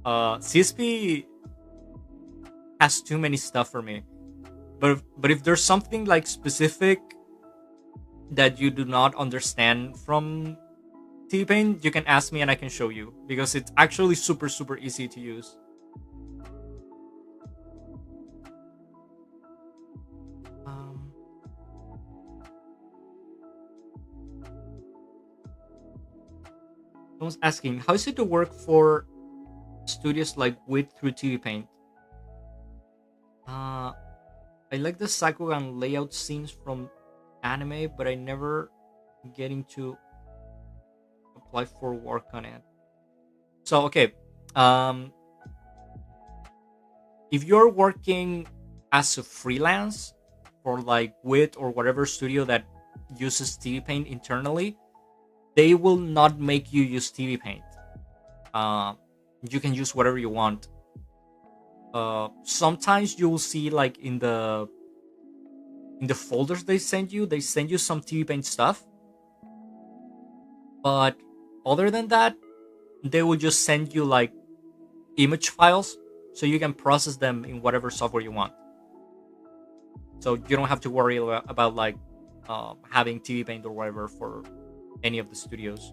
CSP has too many stuff for me. But if there's something like specific that you do not understand from TVPaint, you can ask me and I can show you, because it's actually super, super easy to use. Someone's asking, how is it to work for studios like WIT through TVPaint? I like the Sakugan layout scenes from anime, but I never getting to apply for work on it. So okay, if you're working as a freelance for like WIT or whatever studio that uses TVPaint internally, they will not make you use TVPaint. You can use whatever you want. Sometimes you will see like in the folders they send you some TVPaint stuff. But other than that, they will just send you like image files so you can process them in whatever software you want. So you don't have to worry about like having TVPaint or whatever for any of the studios.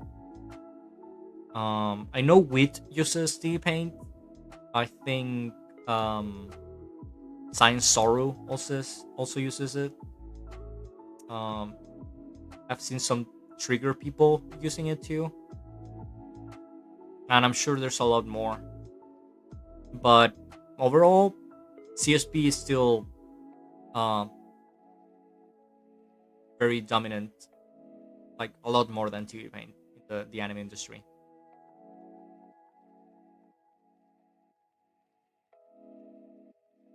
I know Wit uses TVPaint. I think Science Sorrow also uses it. I've seen some Trigger people using it too, and I'm sure there's a lot more. But overall, CSP is still very dominant, like a lot more than TVPaint in the anime industry.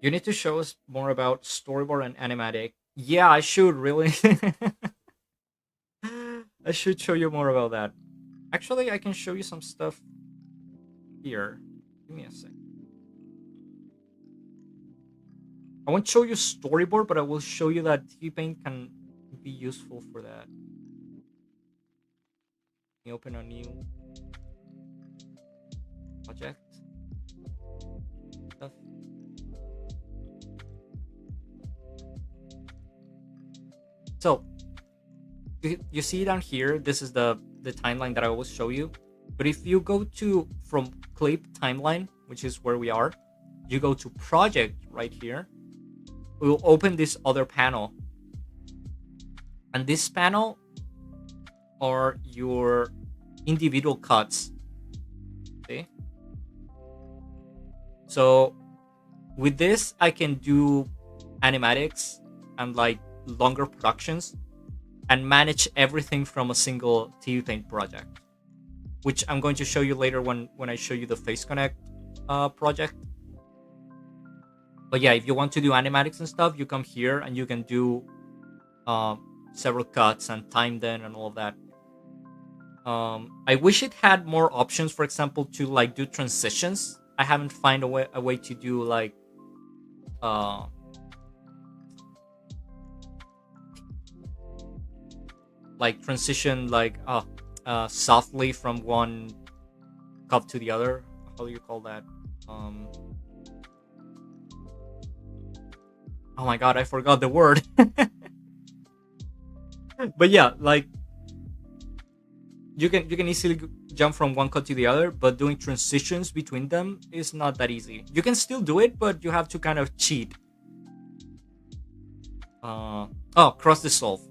You need to show us more about storyboard and animatic. Yeah, I should really. I should show you more about that. Actually, I can show you some stuff here. Give me a sec. I won't show you storyboard, but I will show you that TVPaint can be useful for that. Let me open a new project. Stuff. So you see down here, this is the timeline that I always show you. But if you go to from clip timeline, which is where we are, you go to project right here. We will open this other panel. And this panel are your individual cuts. See? So with this, I can do animatics and like longer productions and manage everything from a single TVPaint project, which I'm going to show you later when I show you the Face Connect project. But yeah, if you want to do animatics and stuff, you come here and you can do several cuts and time them and all of that. I wish it had more options, for example, to like do transitions. I haven't found a way to do like transition like softly from one cup to the other. How do you call that? Oh my god, I forgot the word. But yeah, like you can easily jump from one cut to the other, but doing transitions between them is not that easy. You can still do it, but you have to kind of cheat. Cross dissolve.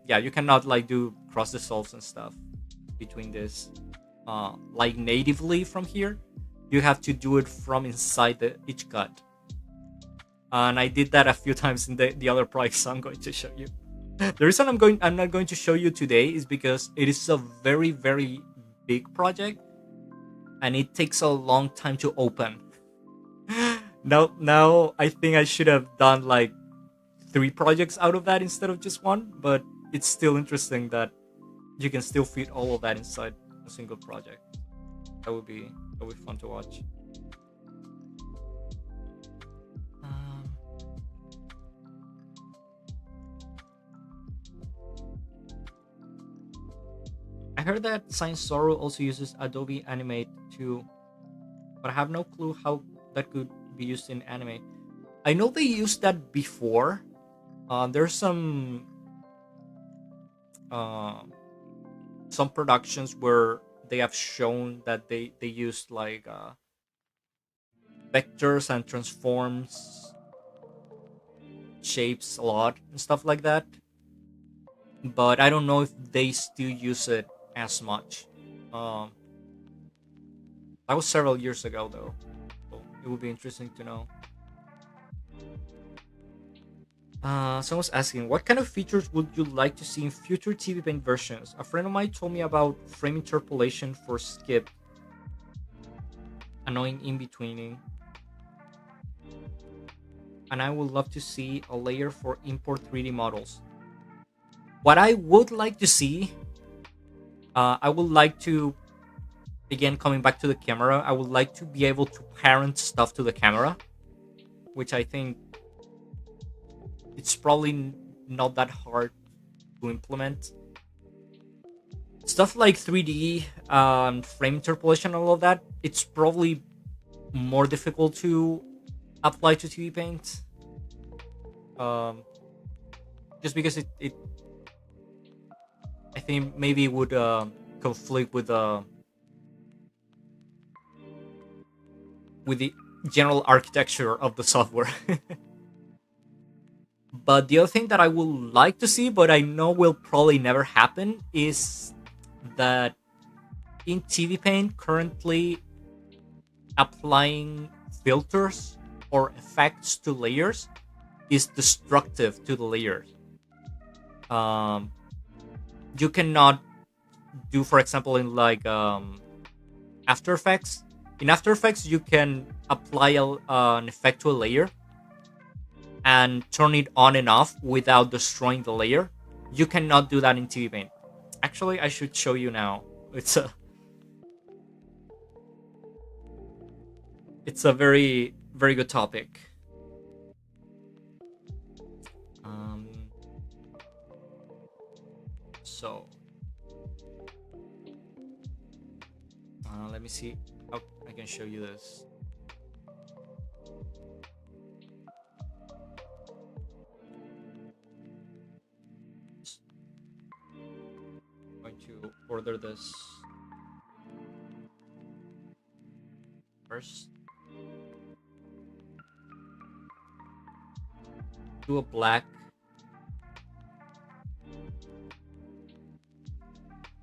Yeah, you cannot like do cross dissolves and stuff between this like natively from here. You have to do it from inside each cut. And I did that a few times in the other projects, so I'm going to show you. The reason I'm not going to show you today is because it is a very, very big project and it takes a long time to open. Now I think I should have done like 3 projects out of that instead of just one, but it's still interesting that you can still fit all of that inside a single project. That would be fun to watch. I heard that Science Sorrow also uses Adobe Animate too, but I have no clue how that could be used in anime. I know they used that before. There's some productions where they have shown that they used like vectors and transforms shapes a lot and stuff like that, but I don't know if they still use it as much. That was several years ago though, so it would be interesting to know. Someone's asking, what kind of features would you like to see in future TVPaint versions? A friend of mine told me about frame interpolation for skip, annoying in-betweening, and I would love to see a layer for import 3D models. What I would like to see, I would like to again, coming back to the camera, I would like to be able to parent stuff to the camera, which I think it's probably not that hard to implement. Stuff like 3D, frame interpolation, and all of that, it's probably more difficult to apply to TVPaint. Just because it I think maybe it would conflict with the general architecture of the software. But the other thing that I would like to see, but I know will probably never happen, is that in TVPaint currently applying filters or effects to layers is destructive to the layers. You cannot do, for example, in like After Effects. In After Effects, you can apply an effect to a layer and turn it on and off without destroying the layer. You cannot do that in TVPaint. Actually, I should show you now. It's a very, very good topic. So let me see how I can show you this. I'm going to order this first. Do a black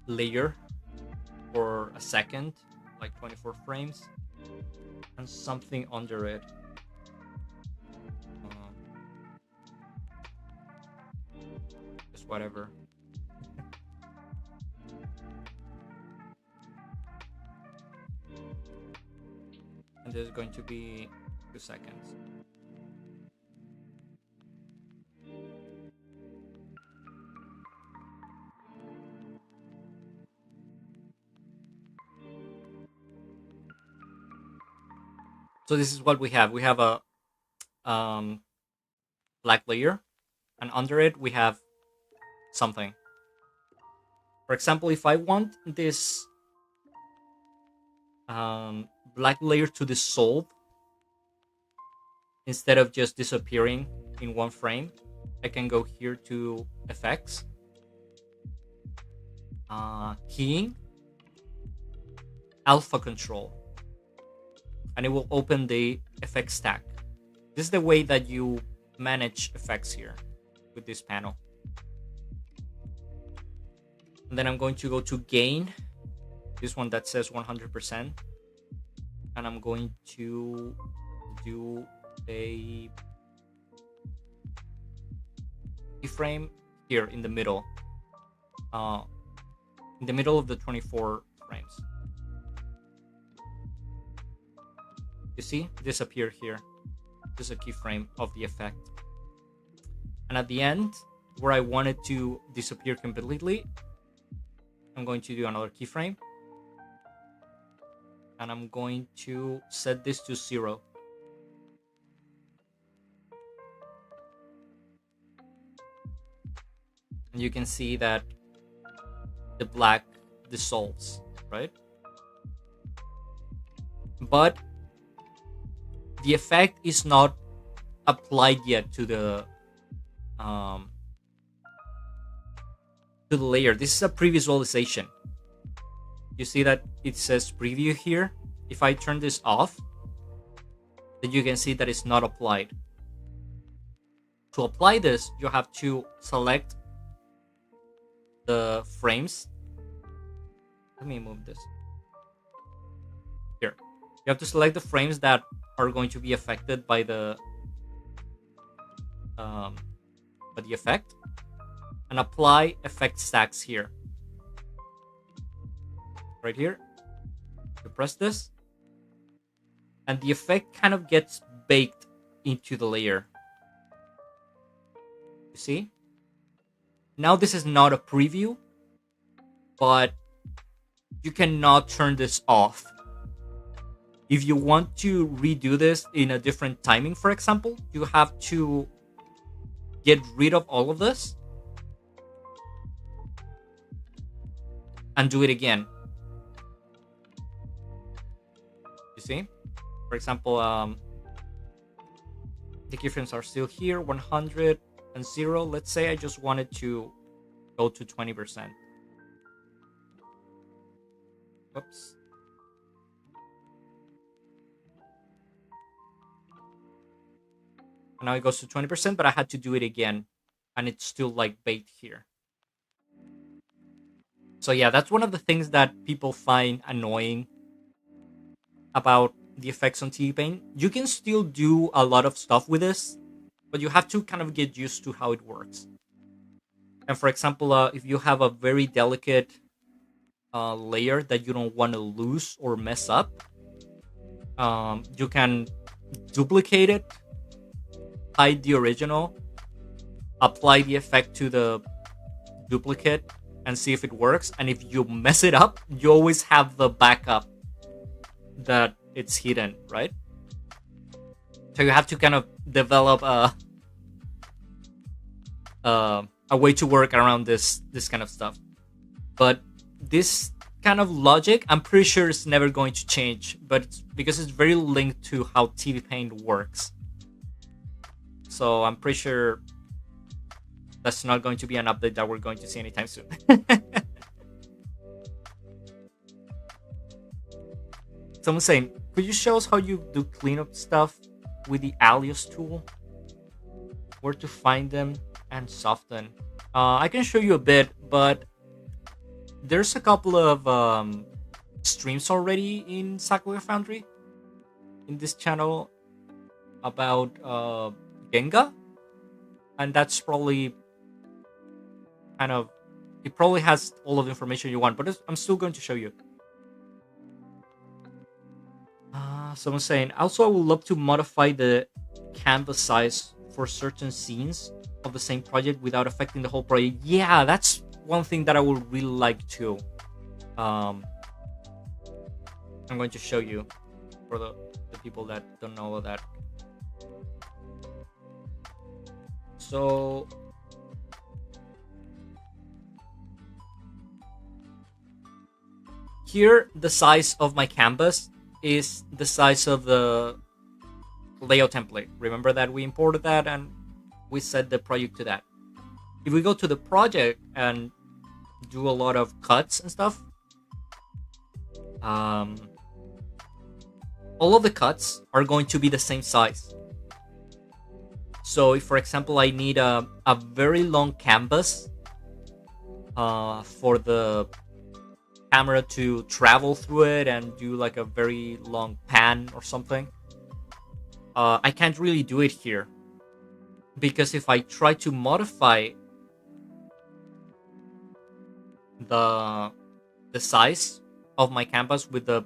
layer for a second, like 24 frames, and something under it. Just whatever. And this is going to be 2 seconds. So this is what we have. We have a black layer, and under it we have something. For example, if I want this black layer to dissolve instead of just disappearing in one frame, I can go here to effects, keying, alpha control, and it will open the effects stack. This is the way that you manage effects here with this panel. And then I'm going to go to gain, this one that says 100%, and I'm going to do a keyframe here in the middle of the 24 frames. You see, disappear here. This is a keyframe of the effect. And at the end, where I want it to disappear completely, I'm going to do another keyframe. And I'm going to set this to 0. And you can see that the black dissolves, right? But the effect is not applied yet to the layer. This is a pre-visualization. You see that it says preview here. If I turn this off, then you can see that it's not applied. To apply this, you have to select the frames. Let me move this. Here. You have to select the frames that are going to be affected by the effect, and apply effect stacks here. Right here. You press this, and the effect kind of gets baked into the layer. You see? Now this is not a preview, but you cannot turn this off. If you want to redo this in a different timing, for example, you have to get rid of all of this and do it again. You see? For example, the keyframes are still here, 100 and 0. Let's say I just wanted to go to 20%. Whoops. And now it goes to 20%, but I had to do it again. And it's still like baked here. So yeah, that's one of the things that people find annoying about the effects on TVPaint. You can still do a lot of stuff with this, but you have to kind of get used to how it works. And for example, if you have a very delicate layer that you don't want to lose or mess up, you can duplicate it, hide the original, apply the effect to the duplicate, and see if it works. And if you mess it up, you always have the backup that it's hidden, right? So you have to kind of develop a way to work around this kind of stuff. But this kind of logic, I'm pretty sure it's never going to change, but it's because it's very linked to how TVPaint works. So I'm pretty sure that's not going to be an update that we're going to see anytime soon. Someone's saying, could you show us how you do cleanup stuff with the alias tool? Where to find them and soften? I can show you a bit, but there's a couple of streams already in Sakura Foundry in this channel about Genga, and that's probably kind of, it probably has all of the information you want, but I'm still going to show you. Someone's saying, also I would love to modify the canvas size for certain scenes of the same project without affecting the whole project. Yeah, that's one thing that I would really like to. I'm going to show you for the people that don't know that. So here, the size of my canvas is the size of the layout template. Remember that we imported that and we set the project to that. If we go to the project and do a lot of cuts and stuff, all of the cuts are going to be the same size. So if, for example, I need a very long canvas for the camera to travel through it and do like a very long pan or something, I can't really do it here, because if I try to modify the size of my canvas with the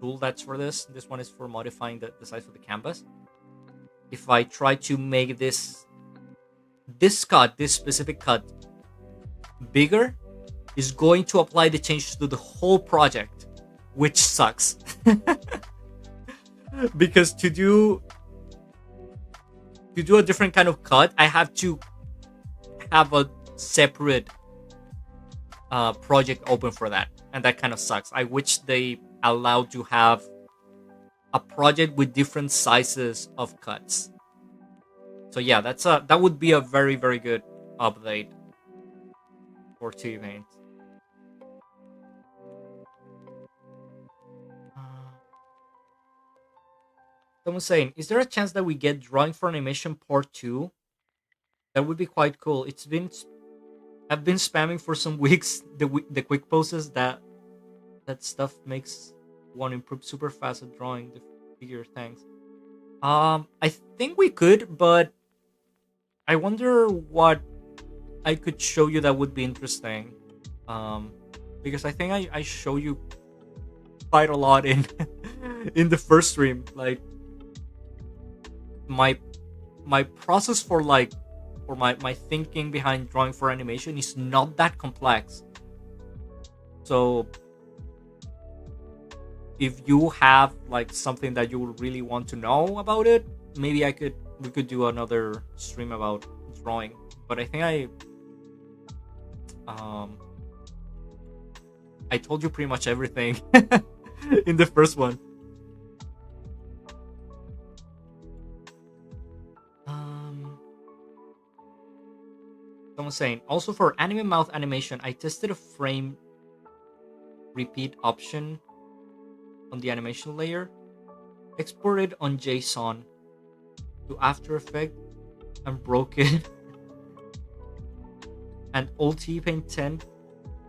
tool that's for this one is for modifying the size of the canvas. If I try to make this specific cut bigger, is going to apply the changes to the whole project, which sucks. Because to do a different kind of cut, I have to have a separate project open for that, and that kind of sucks. I wish they allowed to have a project with different sizes of cuts. So yeah, that would be a very, very good update for TVPaint. Someone's saying, is there a chance that we get Drawing for Animation Part 2? That would be quite cool. I've been spamming for some weeks the quick poses that stuff makes one improve super fast at drawing the figure things. I think we could, but I wonder what I could show you that would be interesting. Because I think I show you quite a lot in in the first stream. Like my process for my thinking behind drawing for animation is not that complex. So if you have like something that you would really want to know about it, maybe we could do another stream about drawing. But I think I told you pretty much everything in the first one. Someone's saying, also for anime mouth animation, I tested a frame repeat option on the animation layer, exported on JSON to After Effects, and broke it. And old TVPaint 10,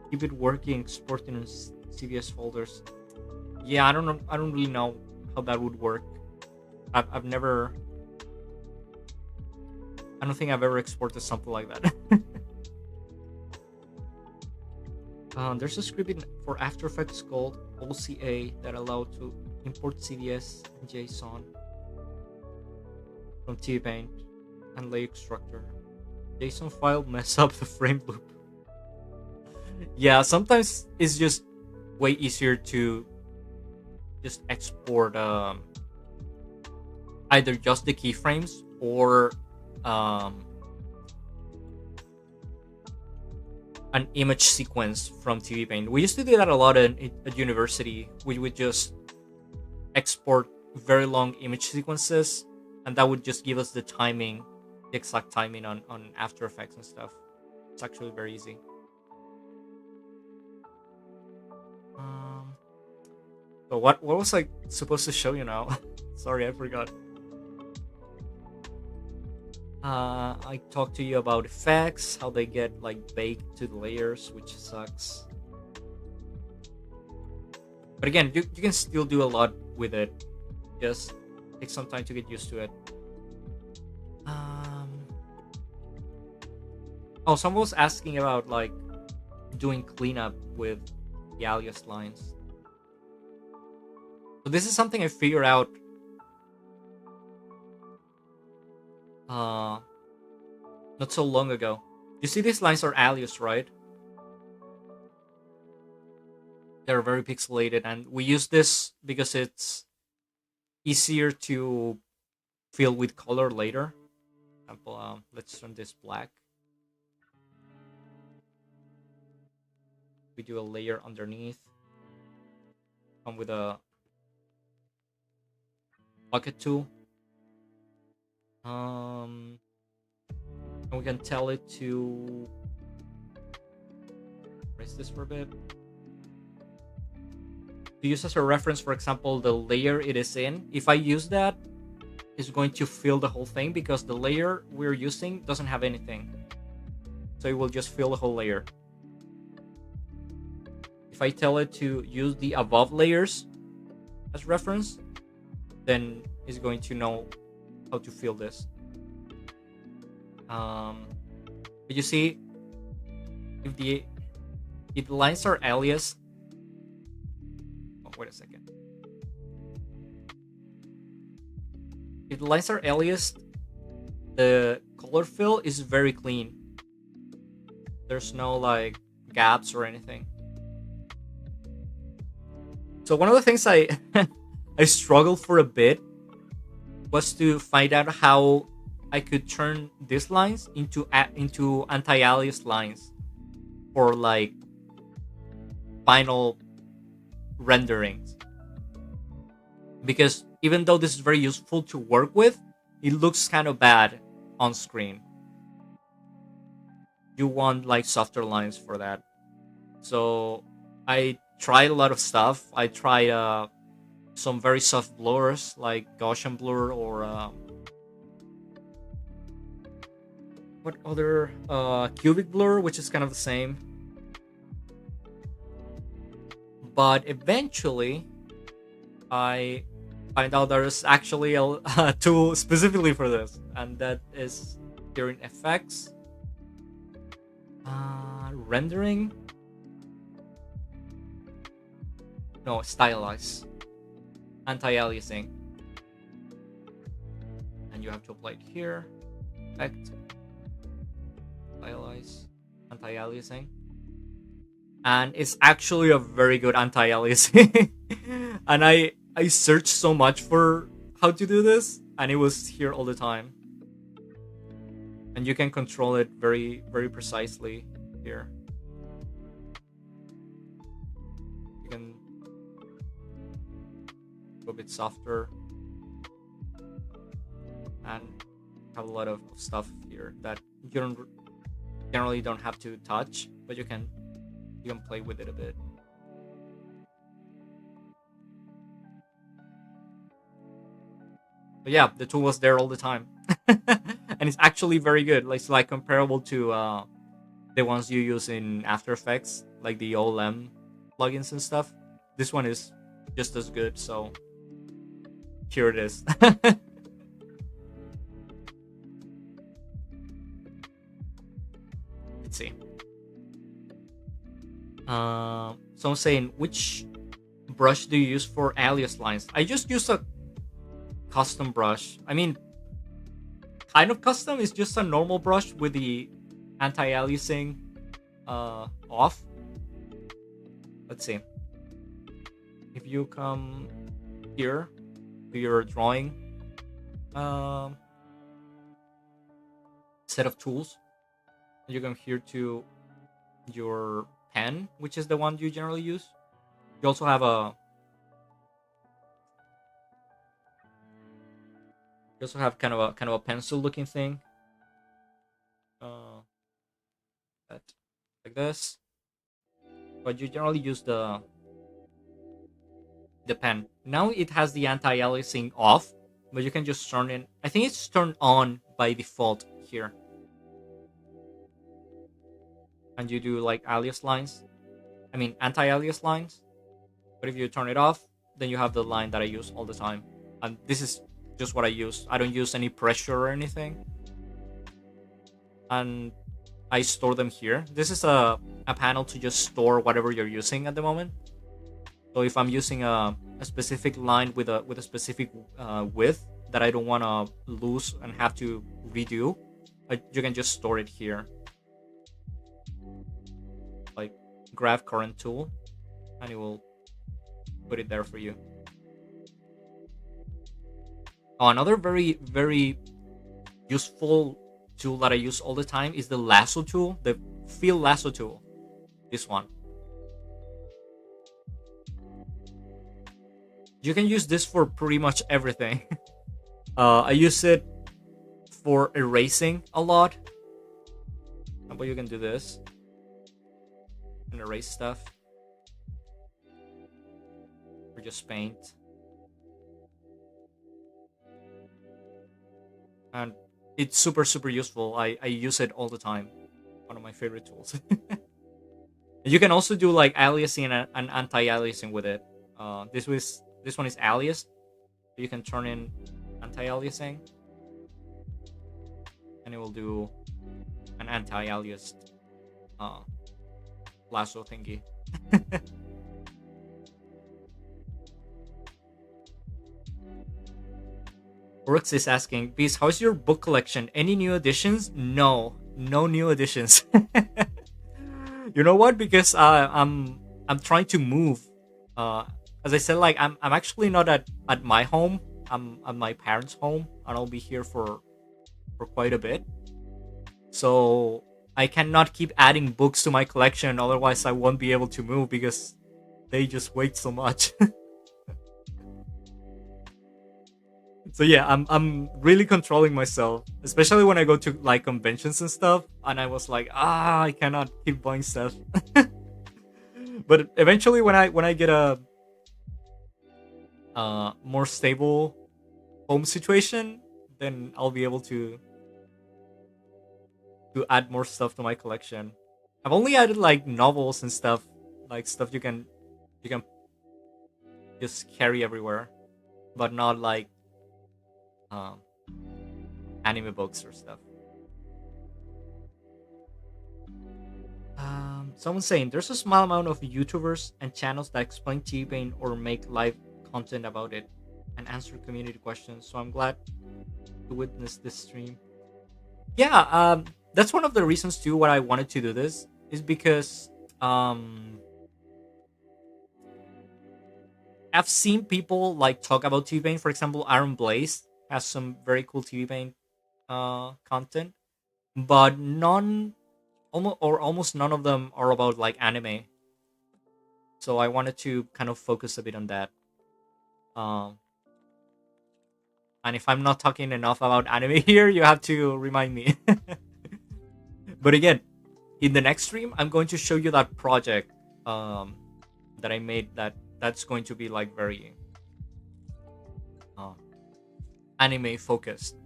keep it working, exporting in CVS folders. Yeah, I don't really know how that would work. I've never. I don't think I've ever exported something like that. There's a script for After Effects called OCA that allows to import CVS and JSON from TVPaint and lay extractor. JSON file mess up the frame loop. Yeah, sometimes it's just way easier to just export either just the keyframes or an image sequence from TVPaint. We used to do that a lot at university. We would just export very long image sequences, and that would just give us the timing, the exact timing on After Effects and stuff. It's actually very easy. So what was I supposed to show you now? Sorry, I forgot. I talked to you about effects, how they get like baked to the layers, which sucks. But again, you can still do a lot with it. Just take some time to get used to it. Oh, someone was asking about like doing cleanup with the alias lines. So this is something I figured out not so long ago. You see these lines are alias, right? They're very pixelated, and we use this because it's easier to fill with color later. For example, let's turn this black. We do a layer underneath. Come with a bucket tool. And we can tell it to erase this for a bit. To use as a reference, for example, the layer it is in. If I use that, it's going to fill the whole thing because the layer we're using doesn't have anything. So it will just fill the whole layer. If I tell it to use the above layers as reference, then it's going to know how to fill this. But you see, if the lines are aliased, oh, wait a second. If the lines are aliased, the color fill is very clean. There's no like gaps or anything. So one of the things I I struggled for a bit was to find out how I could turn these lines into anti-alias lines for like final renderings. Because even though this is very useful to work with, it looks kind of bad on screen. You want like softer lines for that. So I tried a lot of stuff. I tried some very soft blurs like Gaussian blur or what other cubic blur, which is kind of the same. But eventually I find out there's actually a tool specifically for this, and that is here in effects, rendering, no, stylize, anti-aliasing, and you have to apply it here, effect, stylize, anti-aliasing, and it's actually a very good anti-aliasing. And I searched so much for how to do this, and it was here all the time. And you can control it very precisely here. You can go a bit softer and have a lot of stuff here that you don't generally don't have to touch, but you can play with it a bit. But yeah, the tool was there all the time. And it's actually very good. Like, it's like comparable to the ones you use in After Effects, like the OLM plugins and stuff. This one is just as good, so here it is. Let's see. So I'm saying, which brush do you use for alias lines? I just use a custom brush. I mean, kind of custom. It's just a normal brush with the anti-aliasing off. Let's see. If you come here to your drawing set of tools, you come here to your pen, which is the one you generally use. You also have kind of a pencil looking thing. That like this. But you generally use the pen. Now it has the anti-aliasing off, but you can just turn it. I think it's turned on by default here. And you do like alias lines. I mean anti-alias lines. But if you turn it off, then you have the line that I use all the time. And this is just what I use. I don't use any pressure or anything. And I store them here. This is a panel to just store whatever you're using at the moment. So if I'm using a specific line with a specific width that I don't want to lose and have to redo, you can just store it here. Like grab current tool, and it will put it there for you. Oh, another very useful tool that I use all the time is the lasso tool, the fill lasso tool. This one. You can use this for pretty much everything. I use it for erasing a lot. But you can do this and erase stuff. Or just paint. And it's super useful. I use it all the time. One of my favorite tools. You can also do like aliasing and anti-aliasing with it. This one is alias. You can turn in anti-aliasing, and it will do an anti-aliased lasso thingy. Brooks is asking, Beast, how's your book collection? Any new editions? No new editions. You know what? Because I'm trying to move. As I said, like I'm actually not at my home. I'm at my parents' home, and I'll be here for quite a bit. So I cannot keep adding books to my collection, otherwise I won't be able to move because they just weigh so much. So yeah, I'm really controlling myself, especially when I go to like conventions and stuff. And I was like, I cannot keep buying stuff. But eventually, when I get a more stable home situation, then I'll be able to add more stuff to my collection. I've only added like novels and stuff, like stuff you can just carry everywhere, but not like anime books or stuff. Someone's saying there's a small amount of YouTubers and channels that explain TVPaint or make live content about it and answer community questions. So I'm glad to witness this stream. Yeah, that's one of the reasons too why I wanted to do this is because I've seen people like talk about TVPaint. For example, Aaron Blaze has some very cool TVPaint content, but none, almost none of them are about like anime. So I wanted to kind of focus a bit on that. Um, and if I'm not talking enough about anime here, you have to remind me. But again, in the next stream, I'm going to show you that project that I made. That's going to be like very uh, anime focused,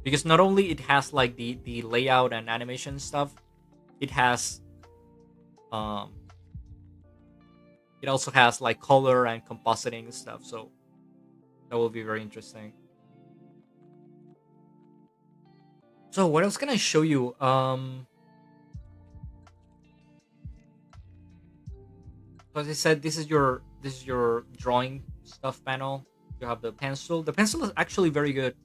because not only it has like the layout and animation stuff, it has um it also has like color and compositing and stuff. So that will be very interesting. So what else can I show you? As I said, this is your drawing stuff panel. You have the pencil. The pencil is actually very good.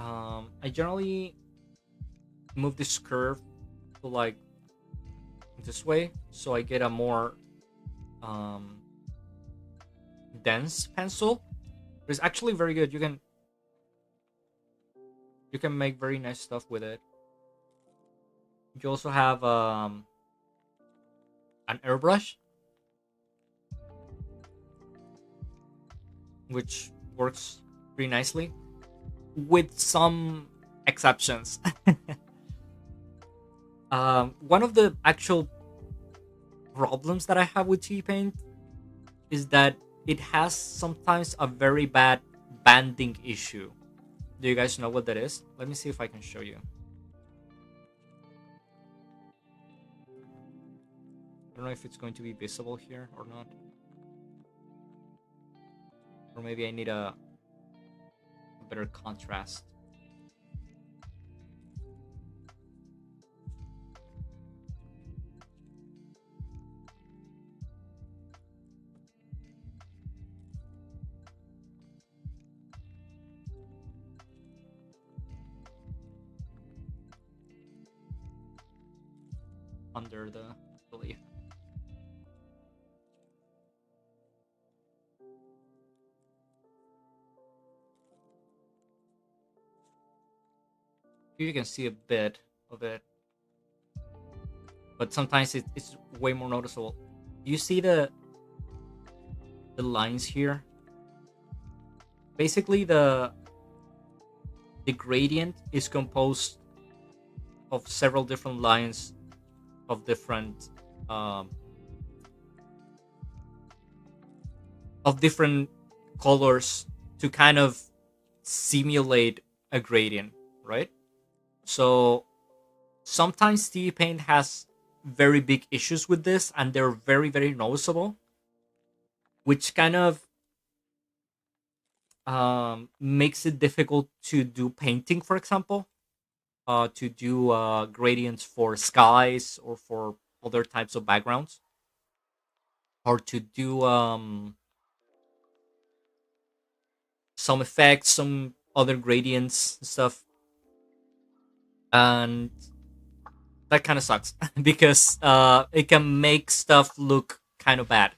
I generally move this curve to like this way, so I get a more um, dense pencil. But it's actually very good. You can make very nice stuff with it. You also have an airbrush, which works pretty nicely, with some exceptions. One of the actual problems that I have with TVPaint is that it has sometimes a very bad banding issue. Do you guys know what that is? Let me see if I can show you. I don't know if it's going to be visible here or not. Or maybe I need a better contrast. Under the leaf. Here you can see a bit of it, but sometimes it's way more noticeable. You see the lines here? Basically, the gradient is composed of several different lines of different um, colors to kind of simulate a gradient, right? So sometimes TVPaint has very big issues with this, and they're very, very noticeable, which kind of makes it difficult to do painting, for example, to do gradients for skies or for other types of backgrounds, or to do some effects, some other gradients and stuff. And that kind of sucks because it can make stuff look kind of bad.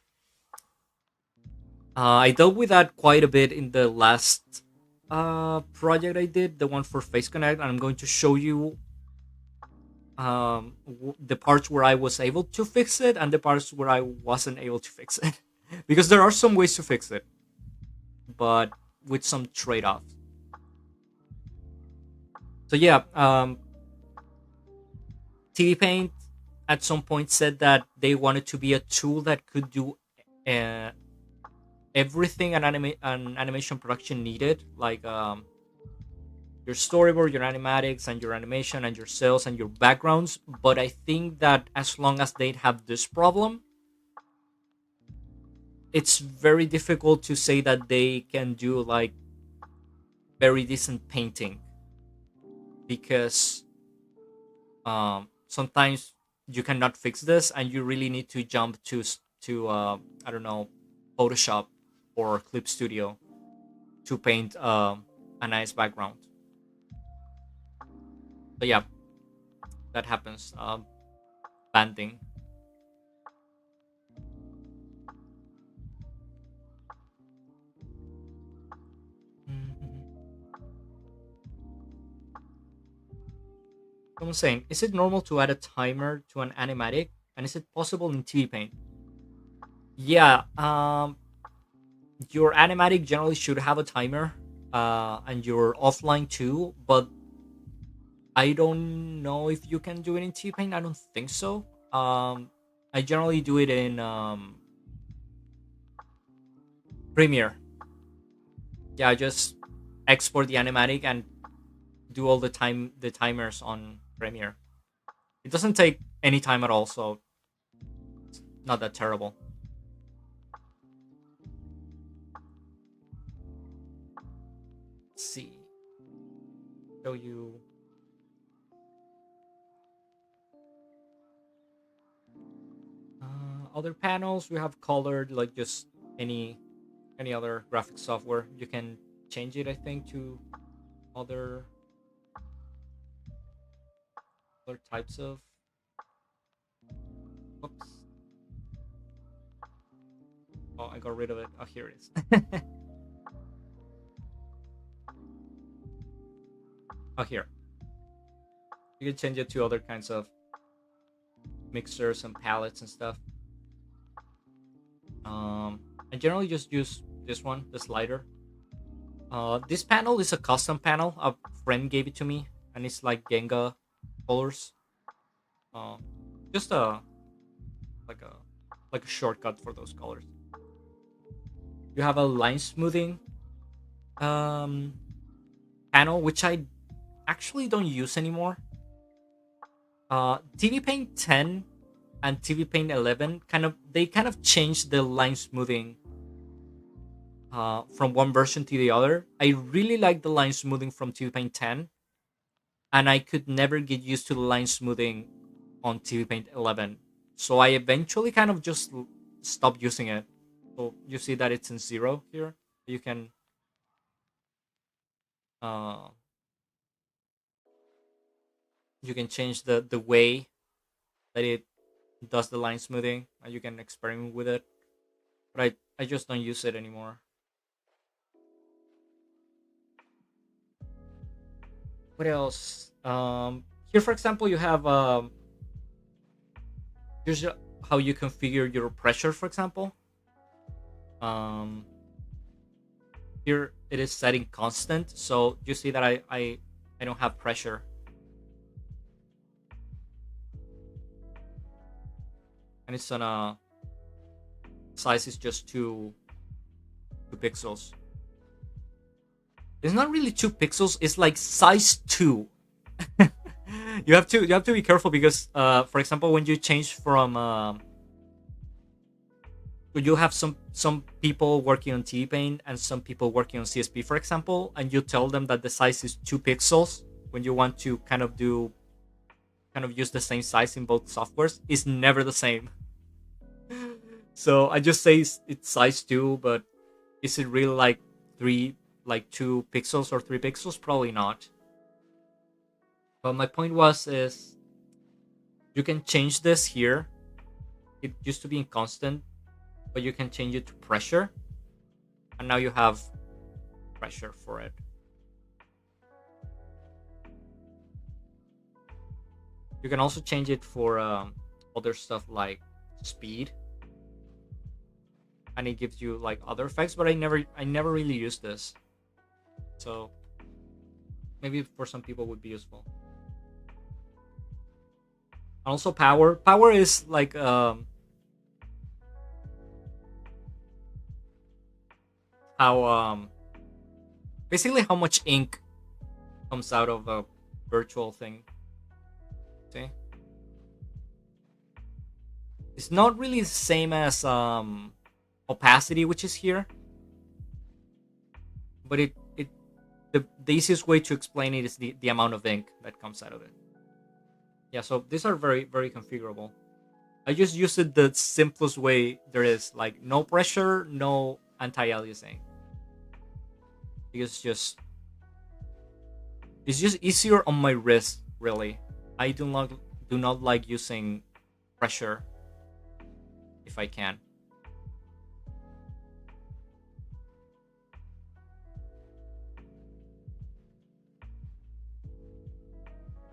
I dealt with that quite a bit in the last project I did, the one for Face Connect, and I'm going to show you the parts where I was able to fix it and the parts where I wasn't able to fix it. Because there are some ways to fix it, but with some trade-offs. So yeah, TVPaint at some point said that they wanted to be a tool that could do uh, everything an animation production needed, like your storyboard, your animatics, and your animation, and your cells, and your backgrounds. But I think that as long as they have this problem, it's very difficult to say that they can do like very decent painting, because sometimes you cannot fix this, and you really need to jump to I don't know, Photoshop or Clip Studio to paint a nice background. But yeah, that happens. Banding. Someone's saying, is it normal to add a timer to an animatic? And is it possible in TVPaint? Yeah, your animatic generally should have a timer, and your offline too, but I don't know if you can do it in TVPaint. I don't think so. I generally do it in Premiere. Yeah, I just export the animatic and do all the timers on Premiere. It doesn't take any time at all, so it's not that terrible. Let's see. Show you other panels. We have colored like just any other graphic software. You can change it, I think, to other other types of. Oops. Oh, I got rid of it. Oh, here it is. Oh, here. You can change it to other kinds of mixers and palettes and stuff. I generally just use this one, the slider. This panel is a custom panel. A friend gave it to me, and it's like Genga colors. Uh, just a like a like a shortcut for those colors. You have a line smoothing um, panel, which I actually don't use anymore. TVPaint 10 and TVPaint 11 kind of changed the line smoothing from one version to the other. I really like the line smoothing from TVPaint 10, and I could never get used to the line smoothing on TVPaint 11. So I eventually kind of just stopped using it. So you see that it's in 0 here. You can uh, change the way that it does the line smoothing, and you can experiment with it. But I just don't use it anymore. What else? Here, for example, you have here's how you configure your pressure, for example. Um, Here it is setting constant, so you see that I don't have pressure. And it's on a size is just two pixels. It's not really 2 pixels, it's like size 2. You have to be careful because for example, when you change from you have some people working on TVPaint and some people working on CSP, for example, and you tell them that the size is 2 pixels when you want to kind of use the same size in both softwares, is never the same. So I just say it's size 2, but is it really like 2 pixels or 3 pixels? Probably not. But my point is you can change this here. It used to be in constant, but you can change it to pressure, and now you have pressure for it. You can also change it for other stuff like speed, and it gives you like other effects. But I never really use this, so maybe for some people would be useful. And also power. Power is like how basically how much ink comes out of a virtual thing. See, it's not really the same as opacity, which is here, but the easiest way to explain it is the amount of ink that comes out of it. Yeah, so these are very very configurable. I just use it the simplest way there is, like no pressure, no anti-aliasing. Because it's just easier on my wrist, really. I do not like using pressure if I can.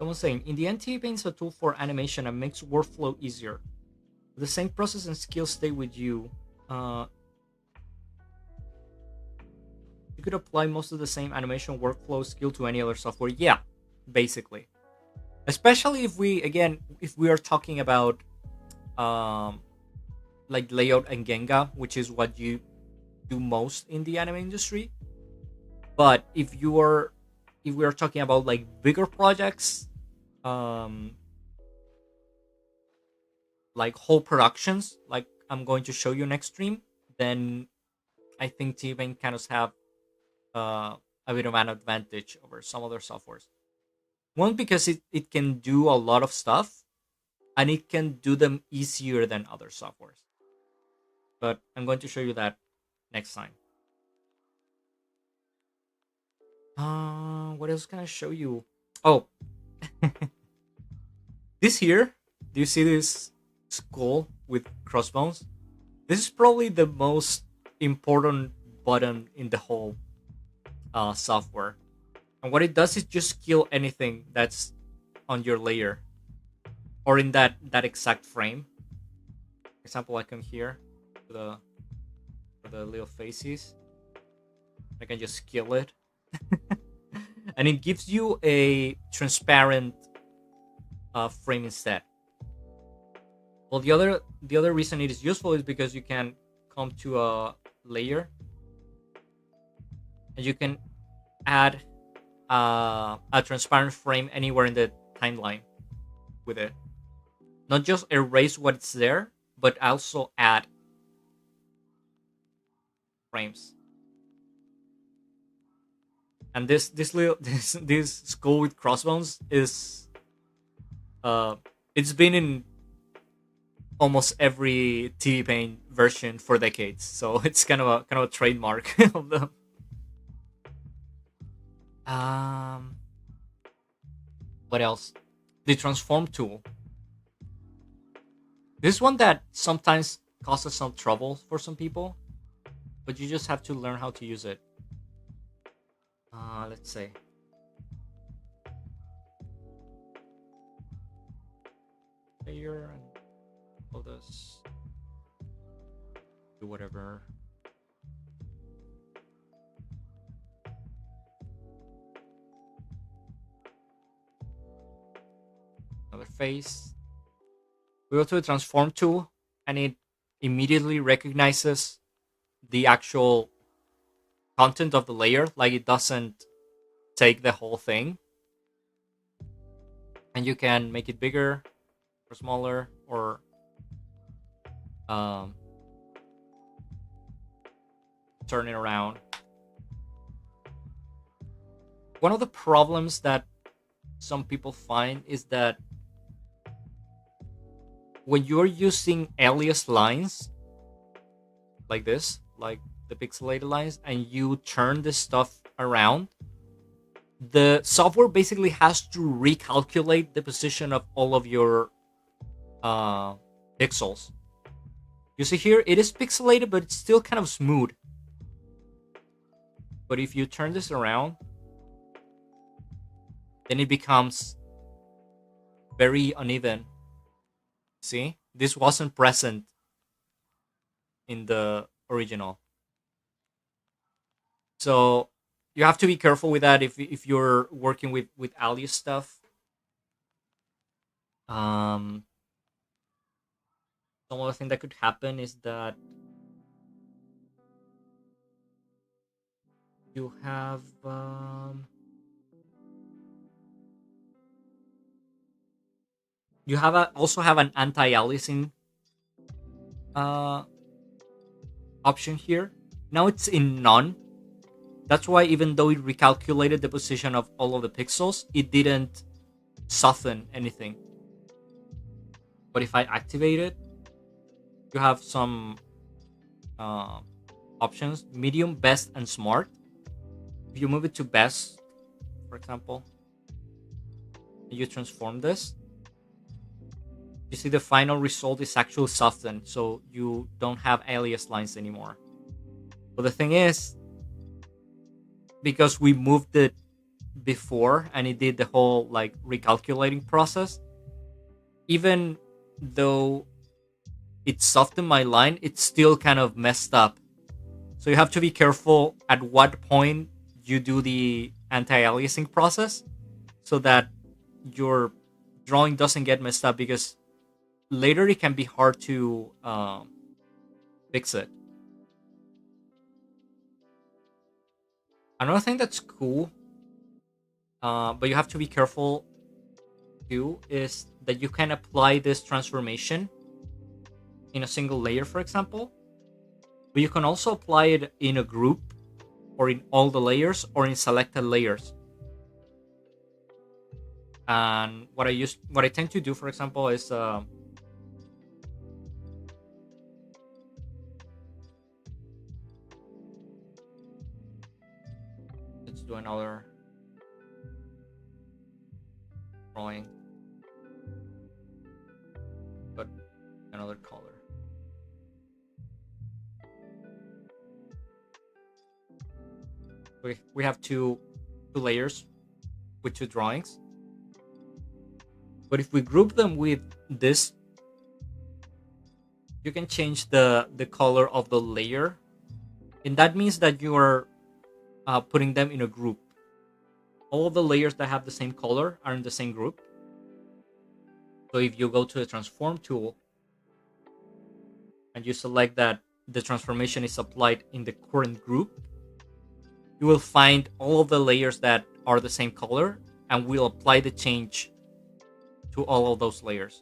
Someone's saying, in the end, TVPaint is a tool for animation and makes workflow easier. The same process and skills stay with you. You could apply most of the same animation workflow skill to any other software. Yeah, basically. Especially if we are talking about like layout and Genga, which is what you do most in the anime industry. But if we are talking about like bigger projects, like whole productions, like I'm going to show you next stream, then I think TVPaint kind of have a bit of an advantage over some other softwares. One, because it can do a lot of stuff and it can do them easier than other softwares. But I'm going to show you that next time. What else can I show you? Oh, this here. Do you see this skull with crossbones? This is probably the most important button in the whole software. And what it does is just kill anything that's on your layer or in that exact frame. For example, I come here to the little faces. I can just kill it. And it gives you a transparent frame instead. Well, the other reason it is useful is because you can come to a layer and you can add a transparent frame anywhere in the timeline with it. Not just erase what's there, but also add frames. And this little this skull with crossbones is it's been in almost every TVPaint version for decades, so it's kind of a trademark of them. What else? The transform tool. This is one that sometimes causes some trouble for some people, but you just have to learn how to use it. Let's see. Here and all this. Do whatever. Another face. We go to the transform tool and it immediately recognizes the actual content of the layer, like it doesn't take the whole thing. And you can make it bigger or smaller or turn it around. One of the problems that some people find is that when you're using alias lines like this, like the pixelated lines, and you turn this stuff around, the software basically has to recalculate the position of all of your pixels. You see here, it is pixelated, but it's still kind of smooth. But if you turn this around, then it becomes very uneven. See, this wasn't present in the original. So you have to be careful with that if you're working with alias stuff. Some other thing that could happen is that you have also have an anti-aliasing option here. Now it's in none. That's why even though it recalculated the position of all of the pixels, it didn't soften anything. But if I activate it, you have some options: medium, best, and smart. If you move it to best, for example, and you transform this, you see the final result is actually softened, so you don't have alias lines anymore. But the thing is, because we moved it before and it did the whole like recalculating process, even though it softened my line, it's still kind of messed up. So you have to be careful at what point you do the anti-aliasing process so that your drawing doesn't get messed up, because later it can be hard to fix it. Another thing that's cool, but you have to be careful too, is that you can apply this transformation in a single layer, for example, but you can also apply it in a group or in all the layers or in selected layers. And what I tend to do, for example, is let's do another drawing, but another color. We have two layers with two drawings, but if we group them with this, you can change the color of the layer, and that means that you are putting them in a group. All of the layers that have the same color are in the same group. So if you go to the transform tool and you select that the transformation is applied in the current group, you will find all of the layers that are the same color, and we'll apply the change to all of those layers.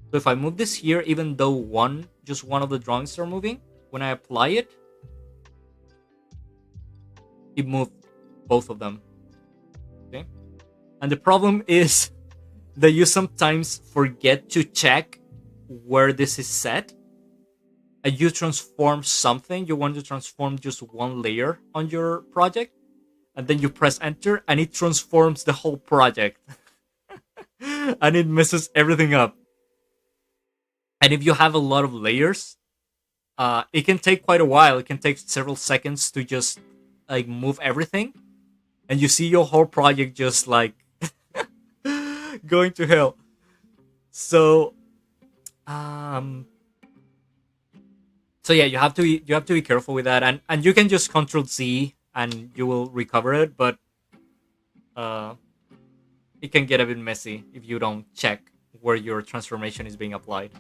So if I move this here, even though just one of the drawings are moving, when I apply it, it moved both of them. Okay. And the problem is that you sometimes forget to check where this is set, and you transform something. You want to transform just one layer on your project, and then you press enter and it transforms the whole project. And it messes everything up. And if you have a lot of layers, it can take quite a while. It can take several seconds to just like move everything, and you see your whole project just like going to hell. So so yeah, you have to be careful with that, and you can just Control Z and you will recover it, but it can get a bit messy if you don't check where your transformation is being applied.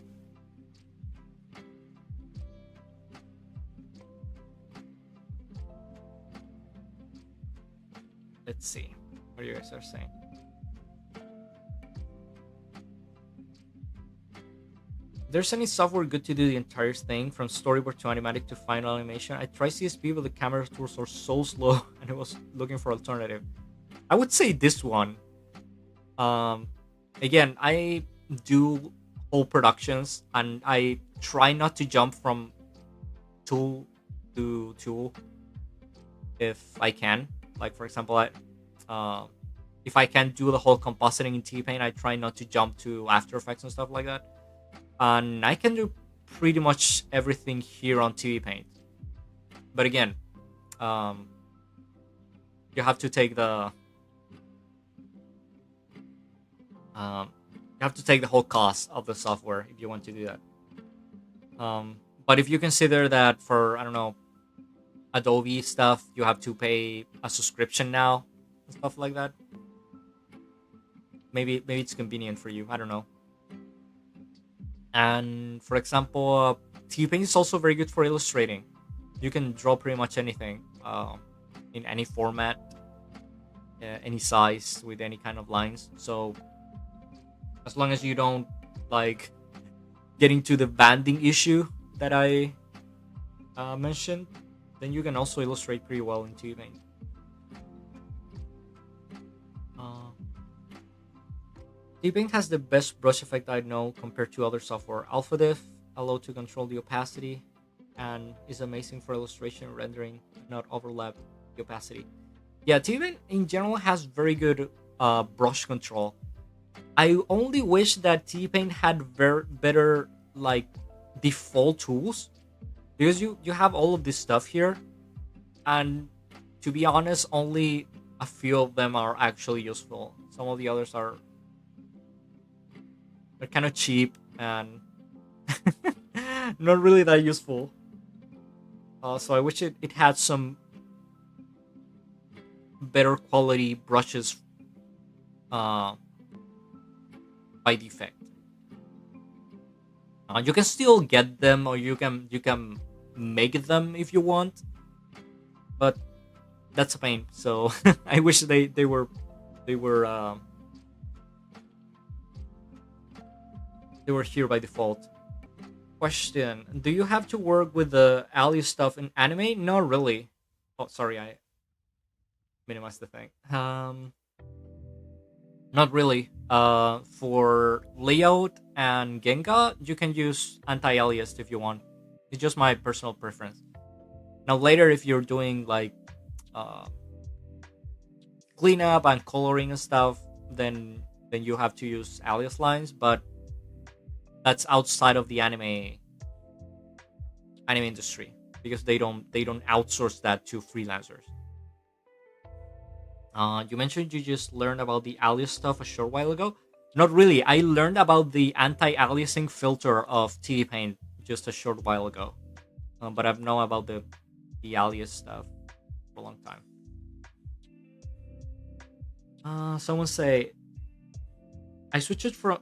Let's see what you guys are saying. There's any software good to do the entire thing from storyboard to animatic to final animation? I tried CSP, but the camera tools are so slow and I was looking for alternative. I would say this one. Again, I do whole productions and I try not to jump from tool to tool if I can. Like, for example, if I can do the whole compositing in TVPaint, I try not to jump to After Effects and stuff like that. And I can do pretty much everything here on TVPaint. But again, you have to take the whole cost of the software if you want to do that. But if you consider that for, I don't know, Adobe stuff, you have to pay a subscription now and stuff like that. Maybe it's convenient for you. I don't know. And for example, TVPaint is also very good for illustrating. You can draw pretty much anything in any format, any size, with any kind of lines. So as long as you don't like get into the banding issue that I mentioned, then you can also illustrate pretty well in TVPaint. TVPaint has the best brush effect I know compared to other software. AlphaDiff allow to control the opacity and is amazing for illustration rendering, not overlap the opacity. Yeah, TVPaint in general has very good brush control. I only wish that TVPaint had better like default tools, because you have all of this stuff here, and to be honest, only a few of them are actually useful. Some of the others are they're kind of cheap and not really that useful. So I wish it had some better quality brushes uh, by defect. You can still get them, or you can make them if you want, but that's a pain. So I wish they were they were here by default. Question: do you have to work with the alias stuff in anime? Not really. Oh, sorry, I minimized the thing. Not really. For layout and Genga, you can use anti-alias if you want. It's just my personal preference. Now later, if you're doing like uh, cleanup and coloring and stuff, then you have to use alias lines. But that's outside of the anime industry because they don't outsource that to freelancers. You mentioned you just learned about the alias stuff a short while ago. Not really. I learned about the anti-aliasing filter of TVPaint just a short while ago. But I've known about the alias stuff for a long time. Someone say I switched it from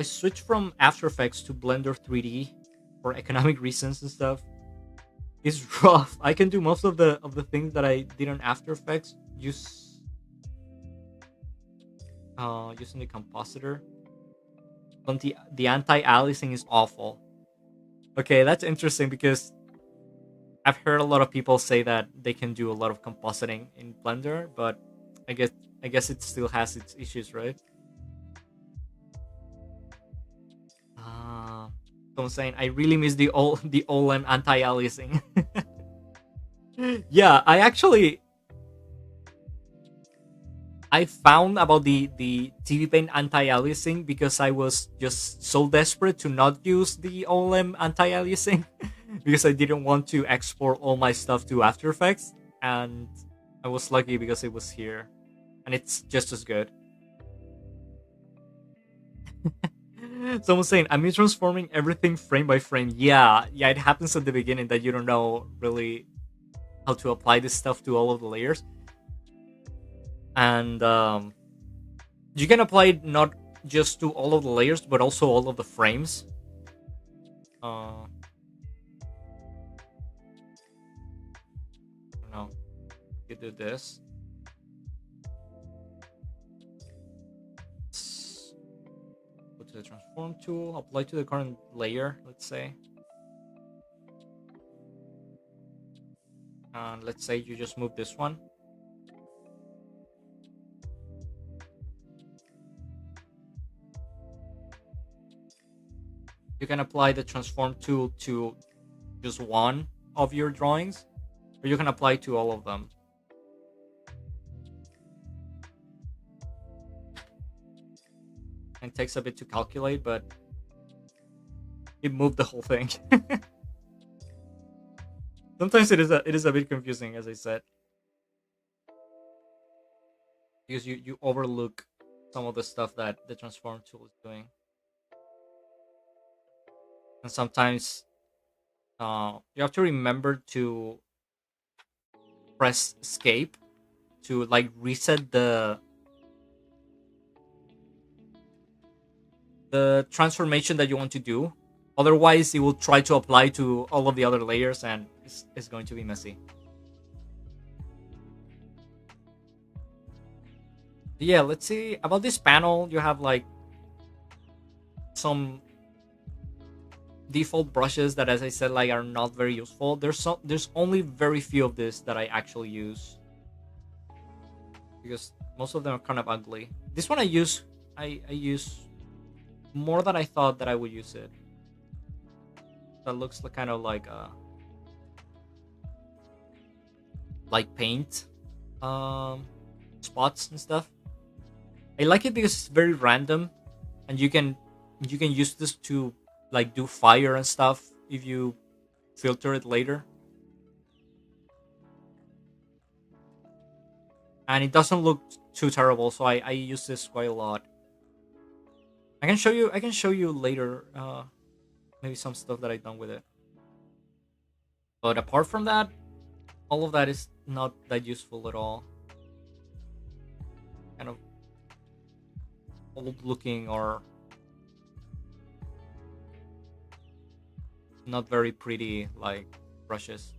I switched from After Effects to Blender 3D for economic reasons and stuff. It's rough. I can do most of the things that I did on After Effects using the compositor. But the anti-aliasing is awful. Okay, that's interesting because I've heard a lot of people say that they can do a lot of compositing in Blender, but I guess I guess it still has its issues, right? Uh, so I'm saying I really miss the OLM anti-aliasing. Yeah, I found about the TV Paint anti-aliasing because I was just so desperate to not use the OLM anti-aliasing because I didn't want to export all my stuff to After Effects, and I was lucky because it was here, and it's just as good. Someone's saying I'm transforming everything frame by frame. Yeah, yeah, it happens at the beginning that you don't know really how to apply this stuff to all of the layers, and you can apply it not just to all of the layers but also all of the frames. I don't know. You do this. Go to the transform tool, apply to the current layer, let's say. And let's say you just move this one. You can apply the transform tool to just one of your drawings, or you can apply to all of them. And it takes a bit to calculate, but it moved the whole thing. Sometimes it is a bit confusing, as I said, because you overlook some of the stuff that the transform tool is doing, and sometimes you have to remember to press escape to like reset the transformation that you want to do. Otherwise, it will try to apply to all of the other layers, and it's going to be messy. Yeah, let's see about this panel. You have like some default brushes that, as I said, like are not very useful. There's only very few of this that I actually use because most of them are kind of ugly. This one I use more than I thought that I would use it. That looks like kind of like paint spots and stuff. I like it because it's very random, and you can use this to like do fire and stuff if you filter it later. and it doesn't look too terrible. So I use this quite a lot. I can show you. I can show you later. Maybe some stuff that I've done with it. But apart from that, all of that is not that useful at all. Kind of old looking or not very pretty like brushes.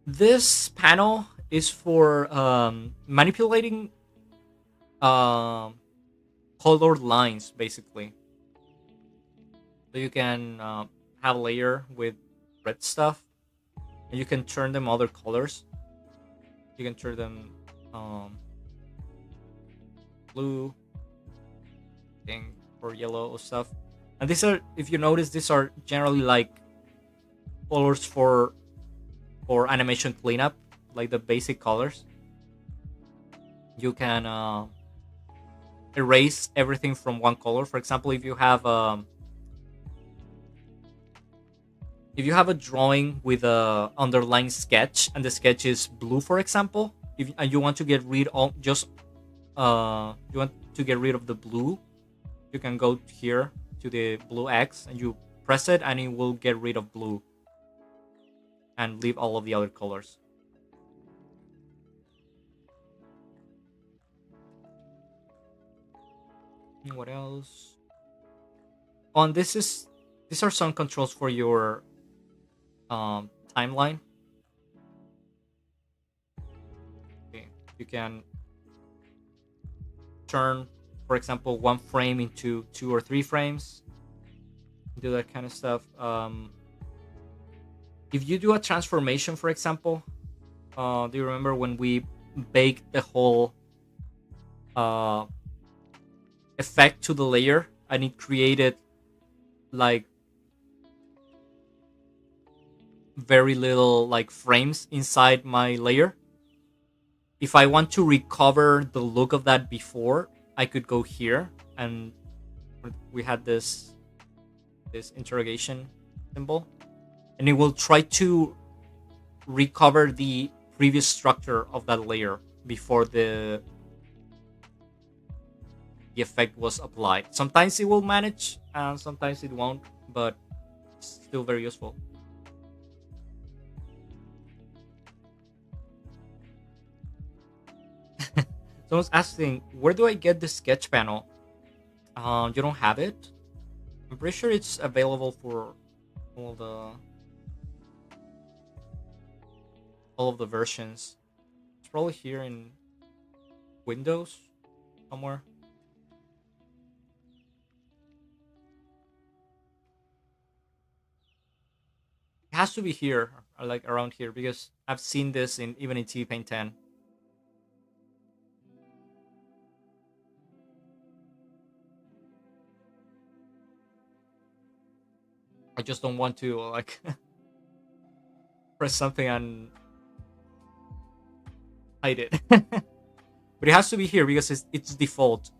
This panel is for manipulating colored lines, basically. So you can have a layer with red stuff, and you can turn them other colors. You can turn them blue, pink, or yellow or stuff. And these are, if you notice, these are generally like colors for animation cleanup, like the basic colors. You can erase everything from one color. For example, if you have a drawing with a underlying sketch and the sketch is blue, for example, and you want to get rid of you want to get rid of the blue, you can go here to the blue X and you press it and it will get rid of blue and leave all of the other colors. What else? On these are some controls for your timeline. Okay, you can turn, for example, one frame into 2 or 3 frames. Do that kind of stuff. If you do a transformation, for example, do you remember when we baked the whole effect to the layer and it created like very little like frames inside my layer? If I want to recover the look of that before, I could go here and we had this interrogation symbol, and it will try to recover the previous structure of that layer before the effect was applied. Sometimes it will manage and sometimes it won't, but it's still very useful. Someone's asking, where do I get the sketch panel? You don't have it? I'm pretty sure it's available for all of the versions. It's probably here in Windows somewhere. It has to be here, or like around here, because I've seen this even in TVPaint 10. I just don't want to like press something and hide it. But it has to be here because it's default.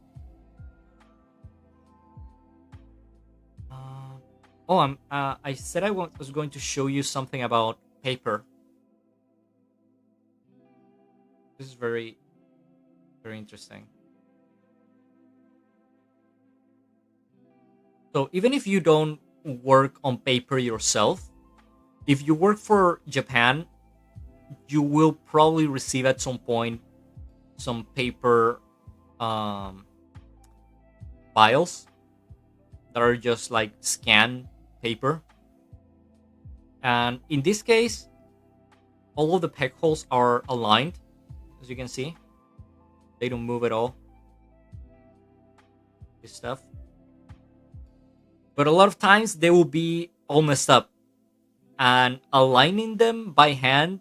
Oh, I said was going to show you something about paper. This is very, very interesting. So even if you don't work on paper yourself, if you work for Japan, you will probably receive at some point some paper files that are just like scanned paper. And in this case, all of the peg holes are aligned, as you can see. They don't move at all. This stuff. But a lot of times they will be all messed up. And aligning them by hand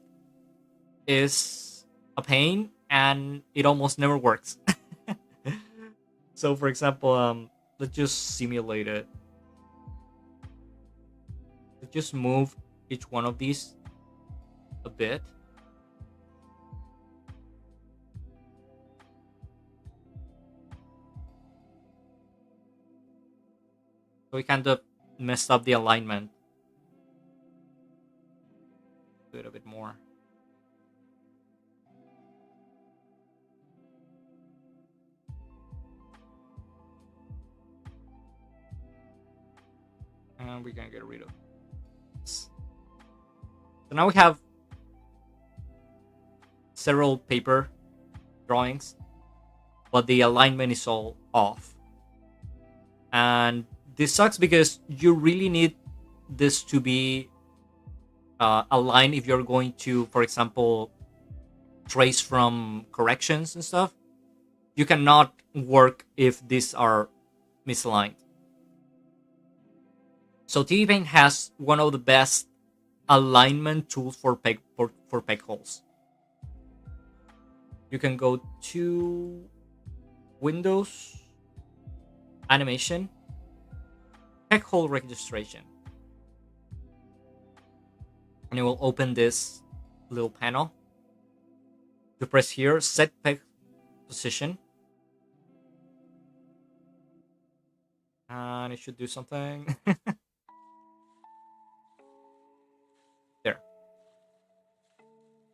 is a pain and it almost never works. So for example, let's just simulate it. Let's just move each one of these a bit. So we kind of messed up the alignment. Do it a bit more. And we can get rid of this. So now we have several paper drawings, but the alignment is all off. And this sucks because you really need this to be aligned if you're going to, for example, trace from corrections and stuff. You cannot work if these are misaligned. So TVPaint has one of the best alignment tools for peg holes. You can go to Windows, Animation, Peg hole registration, and it will open this little panel. You press here, set peg position, and it should do something. There,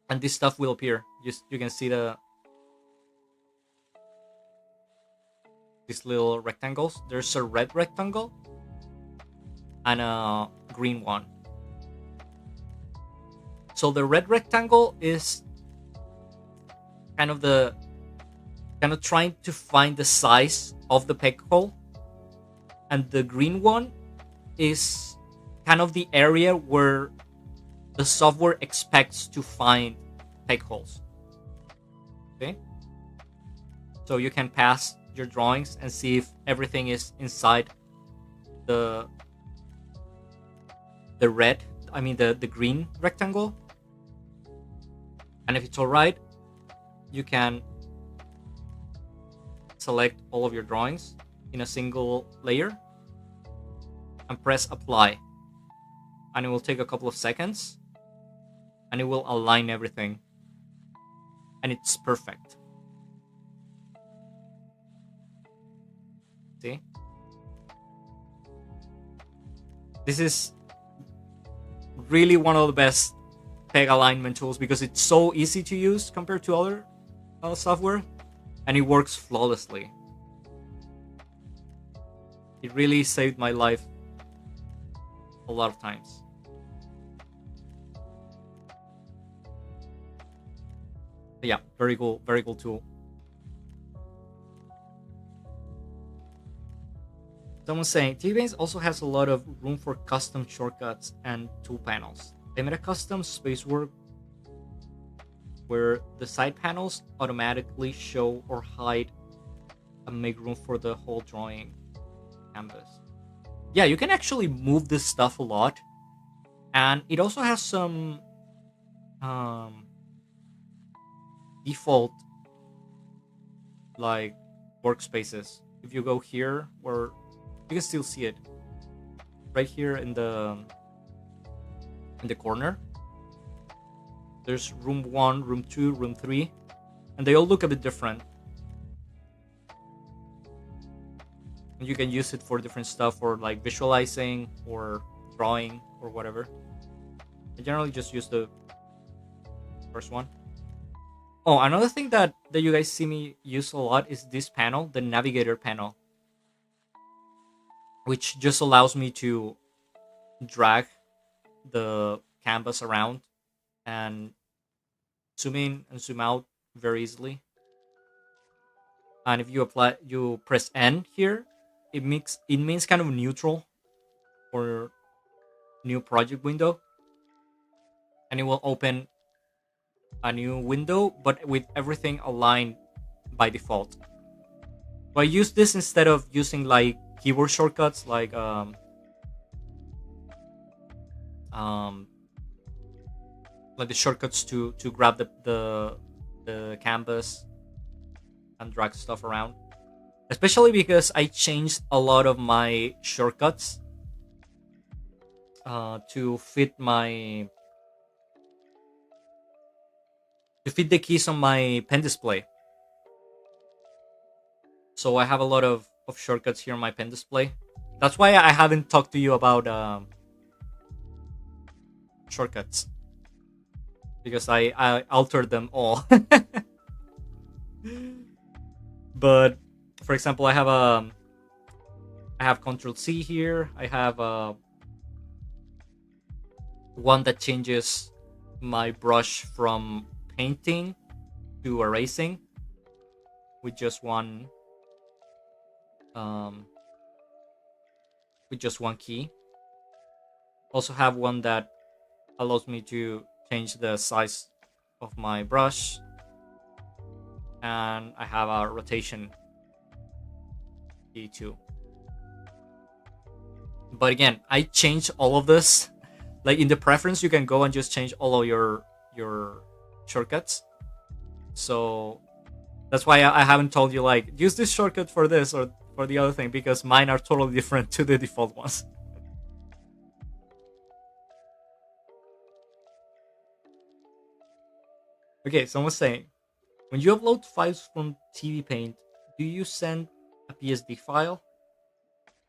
and this stuff will appear. You can see these little rectangles. There's a red rectangle and a green one. So the red rectangle is kind of trying to find the size of the peg hole, and the green one is kind of the area where the software expects to find peg holes. Okay, so you can pass your drawings and see if everything is inside the green rectangle, and if it's all right, you can select all of your drawings in a single layer and press apply, and it will take a couple of seconds and it will align everything, and it's perfect. See, this is really one of the best peg alignment tools because it's so easy to use compared to other software, and it works flawlessly. It really saved my life a lot of times. But yeah, very cool tool. Someone's saying TVPaint also has a lot of room for custom shortcuts and tool panels. They made a custom spacework where the side panels automatically show or hide and make room for the whole drawing canvas. Yeah, you can actually move this stuff a lot, and it also has some default like workspaces. If you go here, where you can still see it right here in the corner. There's room 1, room 2, room 3, and they all look a bit different. And you can use it for different stuff, for like visualizing or drawing or whatever. I generally just use the first one. Oh, another thing that you guys see me use a lot is this panel, the navigator panel, which just allows me to drag the canvas around and zoom in and zoom out very easily. And if you press N here, it means kind of neutral or new project window, and it will open a new window but with everything aligned by default. So I use this instead of using like keyboard shortcuts like the shortcuts to grab the canvas and drag stuff around, especially because I changed a lot of my shortcuts to fit the keys on my pen display. So I have a lot of shortcuts here on my pen display. That's why I haven't talked to you about shortcuts, because I altered them all. But for example, I have Control C here. I have one that changes my brush from painting to erasing with just one um, key. Also have one that allows me to change the size of my brush, and I have a rotation key too. But again, I changed all of this. Like in the preference, you can go and just change all of your shortcuts. So that's why I haven't told you like use this shortcut for this or for the other thing, because mine are totally different to the default ones. Okay, someone's saying, when you upload files from TVPaint, do you send a PSD file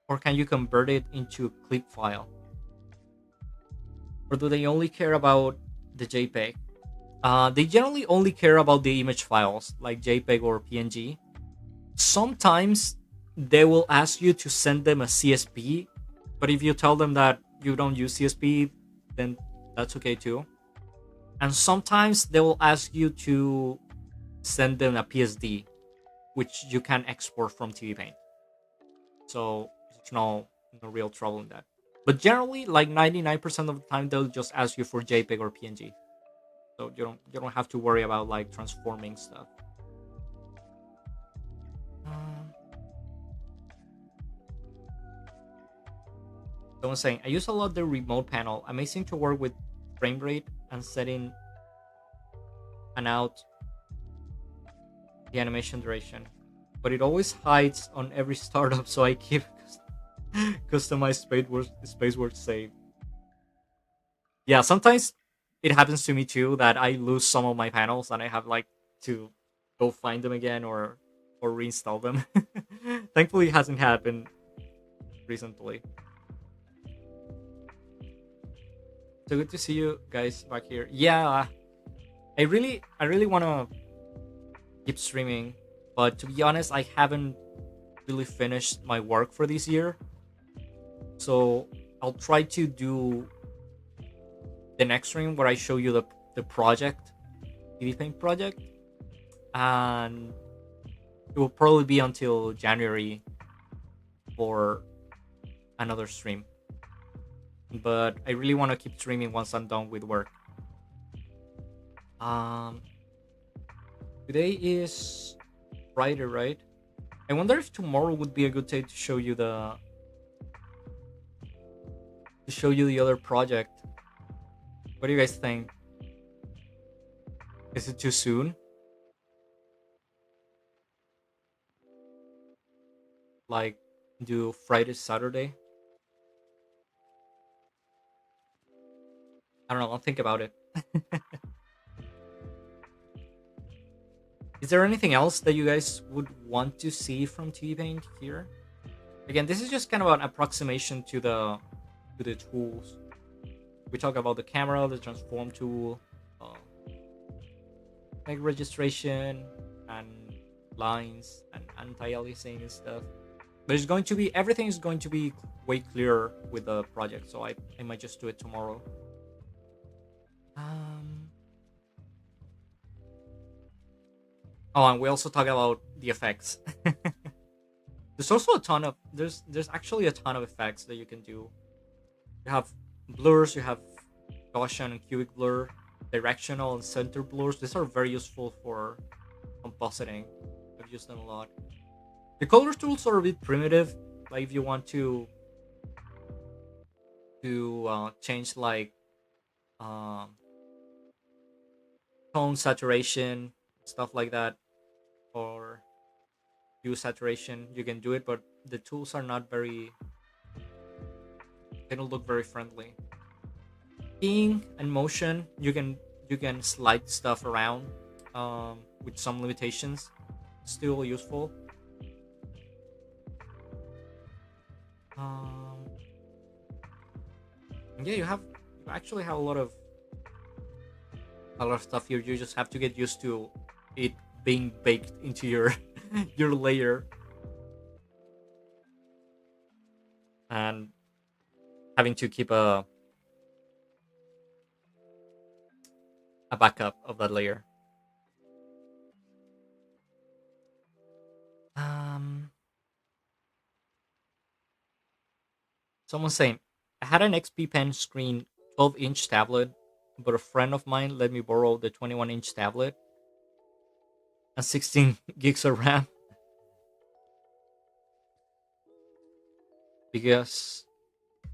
or can you convert it into a clip file? Or do they only care about the JPEG? They generally only care about the image files like JPEG or PNG. Sometimes they will ask you to send them a CSV, but if you tell them that you don't use CSV, then that's okay too. And sometimes they will ask you to send them a PSD, which you can export from TVPaint. So there's no real trouble in that. But generally, like 99% of the time, they'll just ask you for JPEG or PNG. So you don't have to worry about like transforming stuff. Someone's saying, I use a lot the remote panel. Amazing to work with frame rate and setting and out the animation duration, but it always hides on every startup, so I keep customized space word saved. Yeah, sometimes it happens to me too that I lose some of my panels and I have like to go find them again or reinstall them. Thankfully, it hasn't happened recently. So good to see you guys back here. Yeah, I really want to keep streaming, but to be honest, I haven't really finished my work for this year. So I'll try to do the next stream where I show you the project, TVPaint project, and it will probably be until January for another stream. But I really want to keep streaming once I'm done with work. Today is Friday, right? I wonder if tomorrow would be a good day to show you the other project. What do you guys think? Is it too soon? Like do Friday, Saturday? I don't know, I'll think about it. Is there anything else that you guys would want to see from TVPaint here? Again, this is just kind of an approximation to the tools. We talk about the camera, the transform tool, like registration and lines and anti-aliasing and stuff. But it's going to be, everything is going to be way clearer with the project, so I might just do it tomorrow. Oh, and we also talk about the effects. There's also a ton of there's actually a ton of effects that you can do. You have blurs, you have Gaussian and cubic blur, directional and center blurs. These are very useful for compositing. I've used them a lot. The color tools are a bit primitive. Like if you want to change like tone saturation, stuff like that, or hue saturation, you can do it, but the tools are not very, they don't look very friendly. Keying and motion, you can slide stuff around with some limitations. Still useful. Yeah, you actually have a lot of stuff here. You just have to get used to it being baked into your your layer and having to keep a a backup of that layer. Um, Someone's saying, I had an XP Pen screen 12-inch tablet, but a friend of mine let me borrow the 21-inch tablet and 16 gigs of RAM because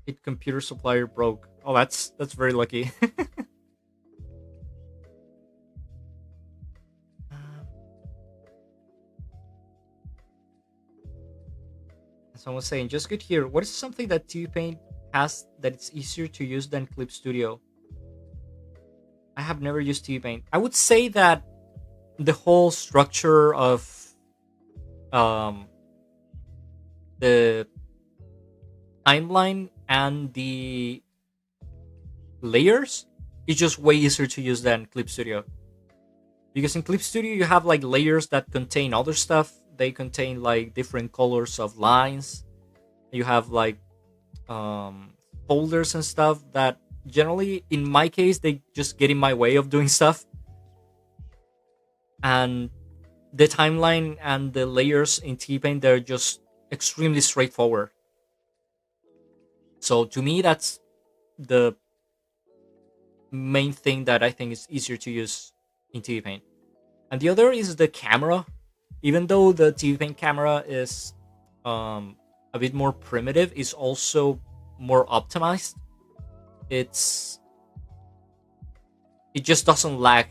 its computer supplier broke. Oh, that's very lucky. Someone saying, just good here. What is something that TVPaint has that it's easier to use than Clip Studio? I have never used TVPaint. I would say that the whole structure of um, the timeline and the layers is just way easier to use than Clip Studio. Because in Clip Studio you have like layers that contain other stuff. They contain like different colors of lines. You have like folders and stuff that generally, in my case, they just get in my way of doing stuff. And the timeline and the layers in T-Paint, they're just extremely straightforward. So to me, that's the main thing that I think is easier to use in T-Paint. And the other is the camera. Even though the T-Paint camera is a bit more primitive, it's also more optimized. It just doesn't lag,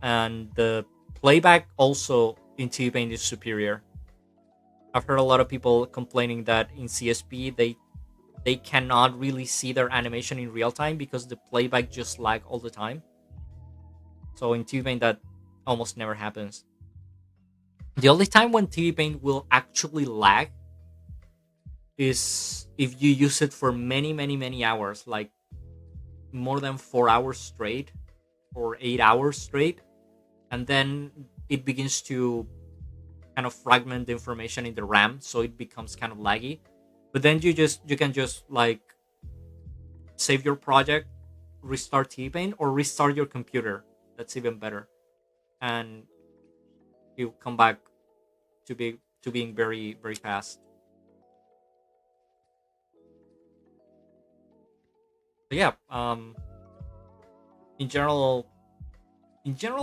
and the playback also in T-Paint is superior. I've heard a lot of people complaining that in CSP they cannot really see their animation in real time because the playback just lag all the time. So in T-Paint that almost never happens. The only time when T-Paint will actually lag is if you use it for many hours, like more than 4 hours straight or 8 hours straight, and then it begins to kind of fragment the information in the RAM, so it becomes kind of laggy. But then you can just like save your project, restart T-Paint, or restart your computer. That's even better, and you come back to being very fast. But yeah, in general,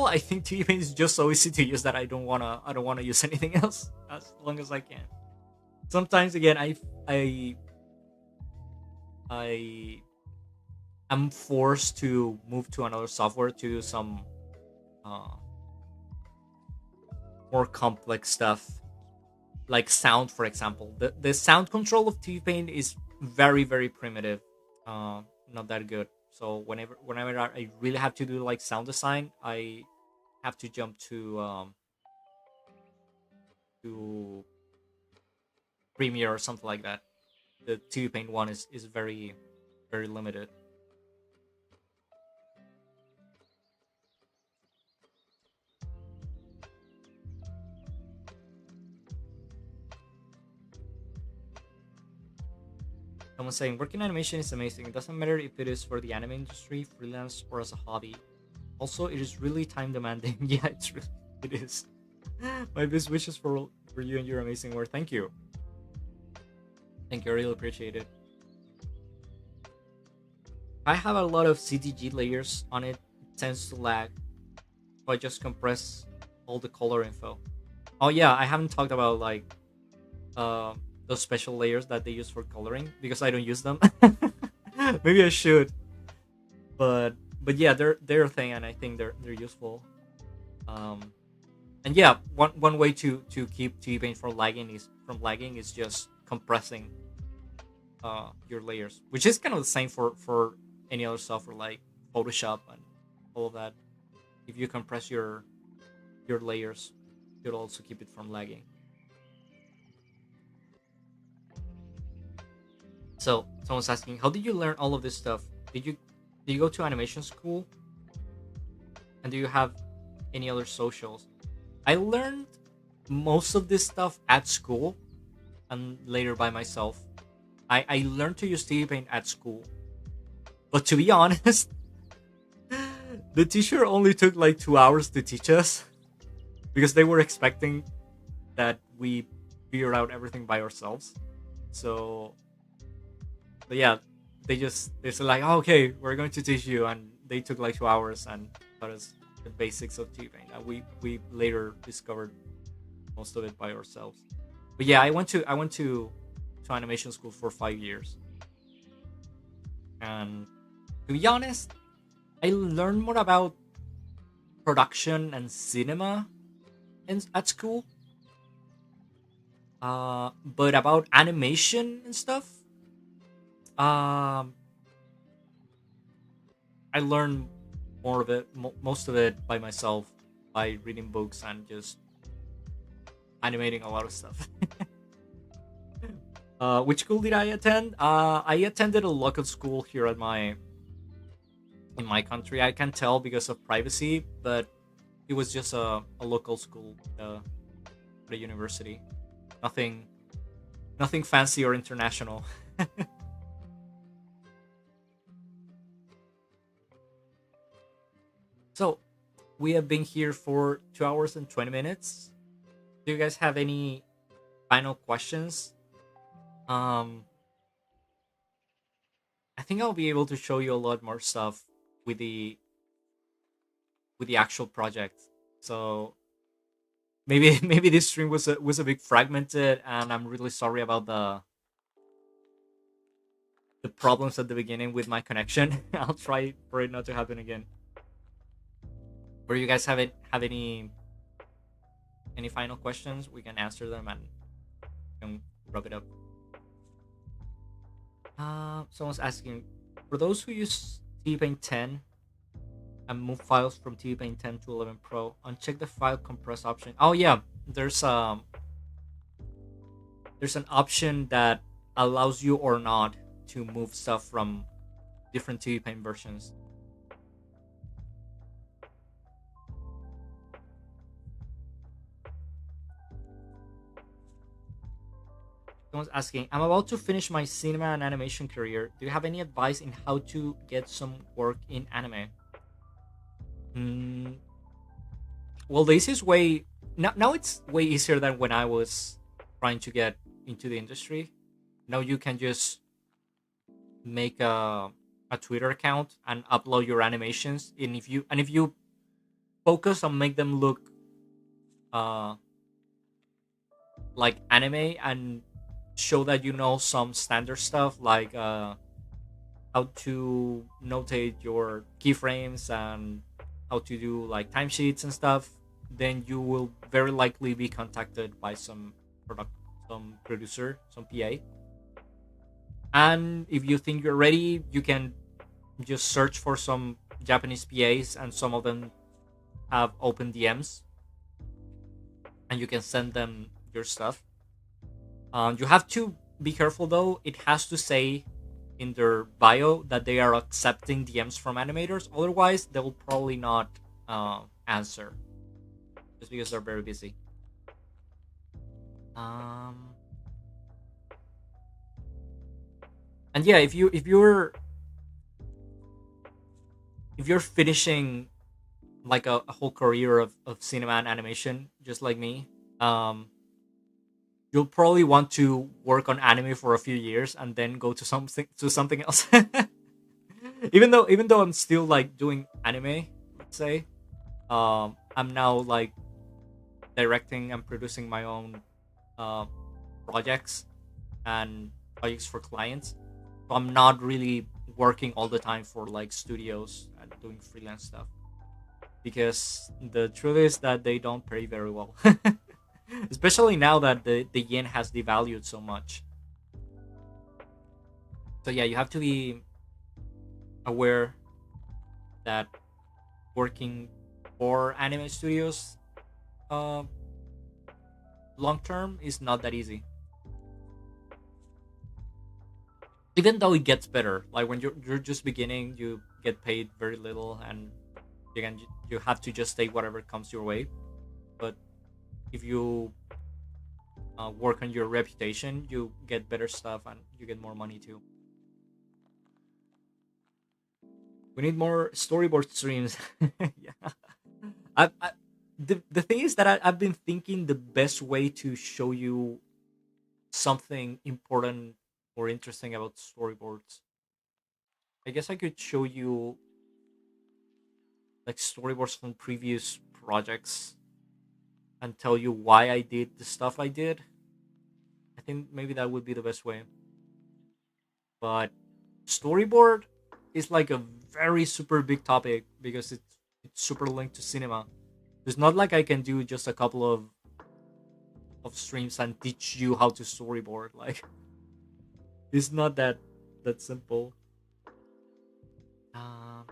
I think T-Paint is just so easy to use that I don't wanna use anything else as long as I can. Sometimes again, I am forced to move to another software to do some more complex stuff, like sound, for example. The sound control of T-Paint is very primitive, not that good. So whenever I really have to do like sound design, I have to jump to Premiere or something like that. The T-Paint one is very limited. Someone saying working animation is amazing. It doesn't matter if it is for the anime industry, freelance, or as a hobby. Also, it is really time demanding. Yeah, it is. My best wishes for you and your amazing work. Thank you. Thank you. I really appreciate it. I have a lot of CTG layers on it. It tends to lag. So I just compress all the color info. Oh yeah, I haven't talked about like those special layers that they use for coloring because I don't use them. Maybe I should, but yeah, they're a thing, and I think they're useful. And yeah, one way to keep T-Paint from lagging is just compressing your layers, which is kind of the same for any other software like Photoshop and all of that. If you compress your layers, it'll also keep it from lagging. So someone's asking, how did you learn all of this stuff? Did you go to animation school? And do you have any other socials? I learned most of this stuff at school and later by myself. I learned to use T-Paint at school. But to be honest, The teacher only took like 2 hours to teach us because they were expecting that we figure out everything by ourselves. So, but yeah, they said like, oh, okay, we're going to teach you, and they took like 2 hours and taught us the basics of TVPaint, and we later discovered most of it by ourselves. But yeah, I went to animation school for 5 years, and to be honest, I learned more about production and cinema at school. But about animation and stuff, um, I learned more of it, most of it by myself, by reading books and just animating a lot of stuff. Which school did I attend? I attended a local school here at my in my country. I can tell because of privacy, but it was just a local school, the university. Nothing, nothing fancy or international. So we have been here for 2 hours and 20 minutes. Do you guys have any final questions? Um, I think I'll be able to show you a lot more stuff with the actual project. So maybe maybe this stream was a bit fragmented, and I'm really sorry about the problems at the beginning with my connection. I'll try for it not to happen again. Or you guys have any final questions? We can answer them and can wrap it up. Someone's asking, for those who use TVPaint 10 and move files from TVPaint 10 to 11 Pro, uncheck the file compress option. Oh yeah, there's an option that allows you or not to move stuff from different TVPaint versions. Someone's asking, I'm about to finish my cinema and animation career. Do you have any advice in how to get some work in anime? Mm, well, the easiest way now it's way easier than when I was trying to get into the industry. Now you can just make a Twitter account and upload your animations, and if you focus on make them look uh like anime and show that you know some standard stuff like how to notate your keyframes and how to do like timesheets and stuff, then you will very likely be contacted by some producer, some PA. And if you think you're ready, you can just search for some Japanese PAs, and some of them have open DMs, and you can send them your stuff. You have to be careful though. It has to say in their bio that they are accepting DMs from animators. Otherwise, they will probably not answer, just because they're very busy. Um, and yeah, if you're finishing like a whole career of cinema and animation, just like me, um, you'll probably want to work on anime for a few years and then go to something else. Even though I'm still like doing anime, let's say, I'm now like directing and producing my own uh, projects and projects for clients. So I'm not really working all the time for like studios and doing freelance stuff, because the truth is that they don't pay very well. Especially now that the yen has devalued so much. So yeah, you have to be aware that working for anime studios uh, long term is not that easy. Even though it gets better, like when you're just beginning, you get paid very little, and you have to just take whatever comes your way. But if you work on your reputation, you get better stuff and you get more money too. We need more storyboard streams. Yeah. The thing is that I've been thinking the best way to show you something important or interesting about storyboards. I guess I could show you like storyboards from previous projects and tell you why I did the stuff I did. I think maybe that would be the best way. But storyboard is like a very super big topic because it's super linked to cinema. It's not like I can do just a couple of streams and teach you how to storyboard. Like it's not that simple. Um,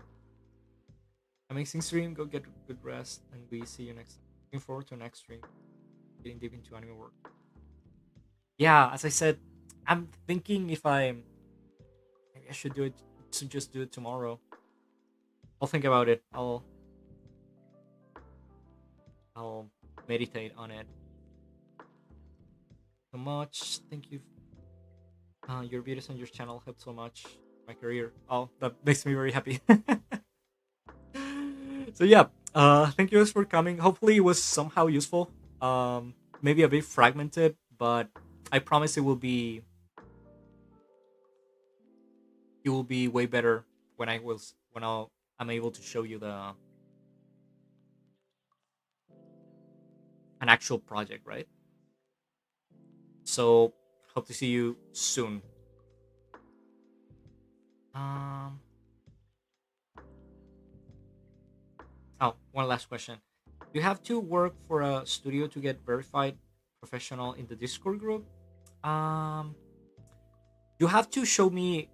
Amazing stream. Go get good rest, and we see you next time. Looking forward to the next stream. Getting deep into anime work. Yeah, as I said, I'm thinking if I maybe I should do it to just do it tomorrow. I'll think about it. I'll meditate on it. So much. Thank you. Your videos on your channel helped so much my career. Oh, that makes me very happy. So yeah, thank you guys for coming. Hopefully it was somehow useful. Maybe a bit fragmented, but I promise it will be way better when I'm able to show you the an actual project, right? So hope to see you soon. Um oh, one last question. You have to work for a studio to get verified professional in the Discord group. Um you have to show me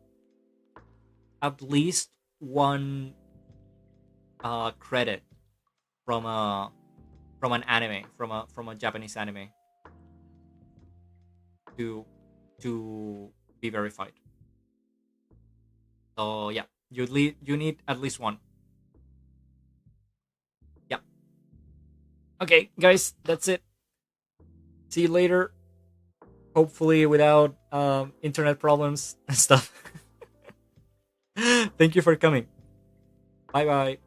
at least one credit from a from an anime from a Japanese anime to to be verified. So yeah, you need at least one. Yeah. Okay, guys, that's it. See you later. Hopefully without internet problems and stuff. Thank you for coming. Bye bye.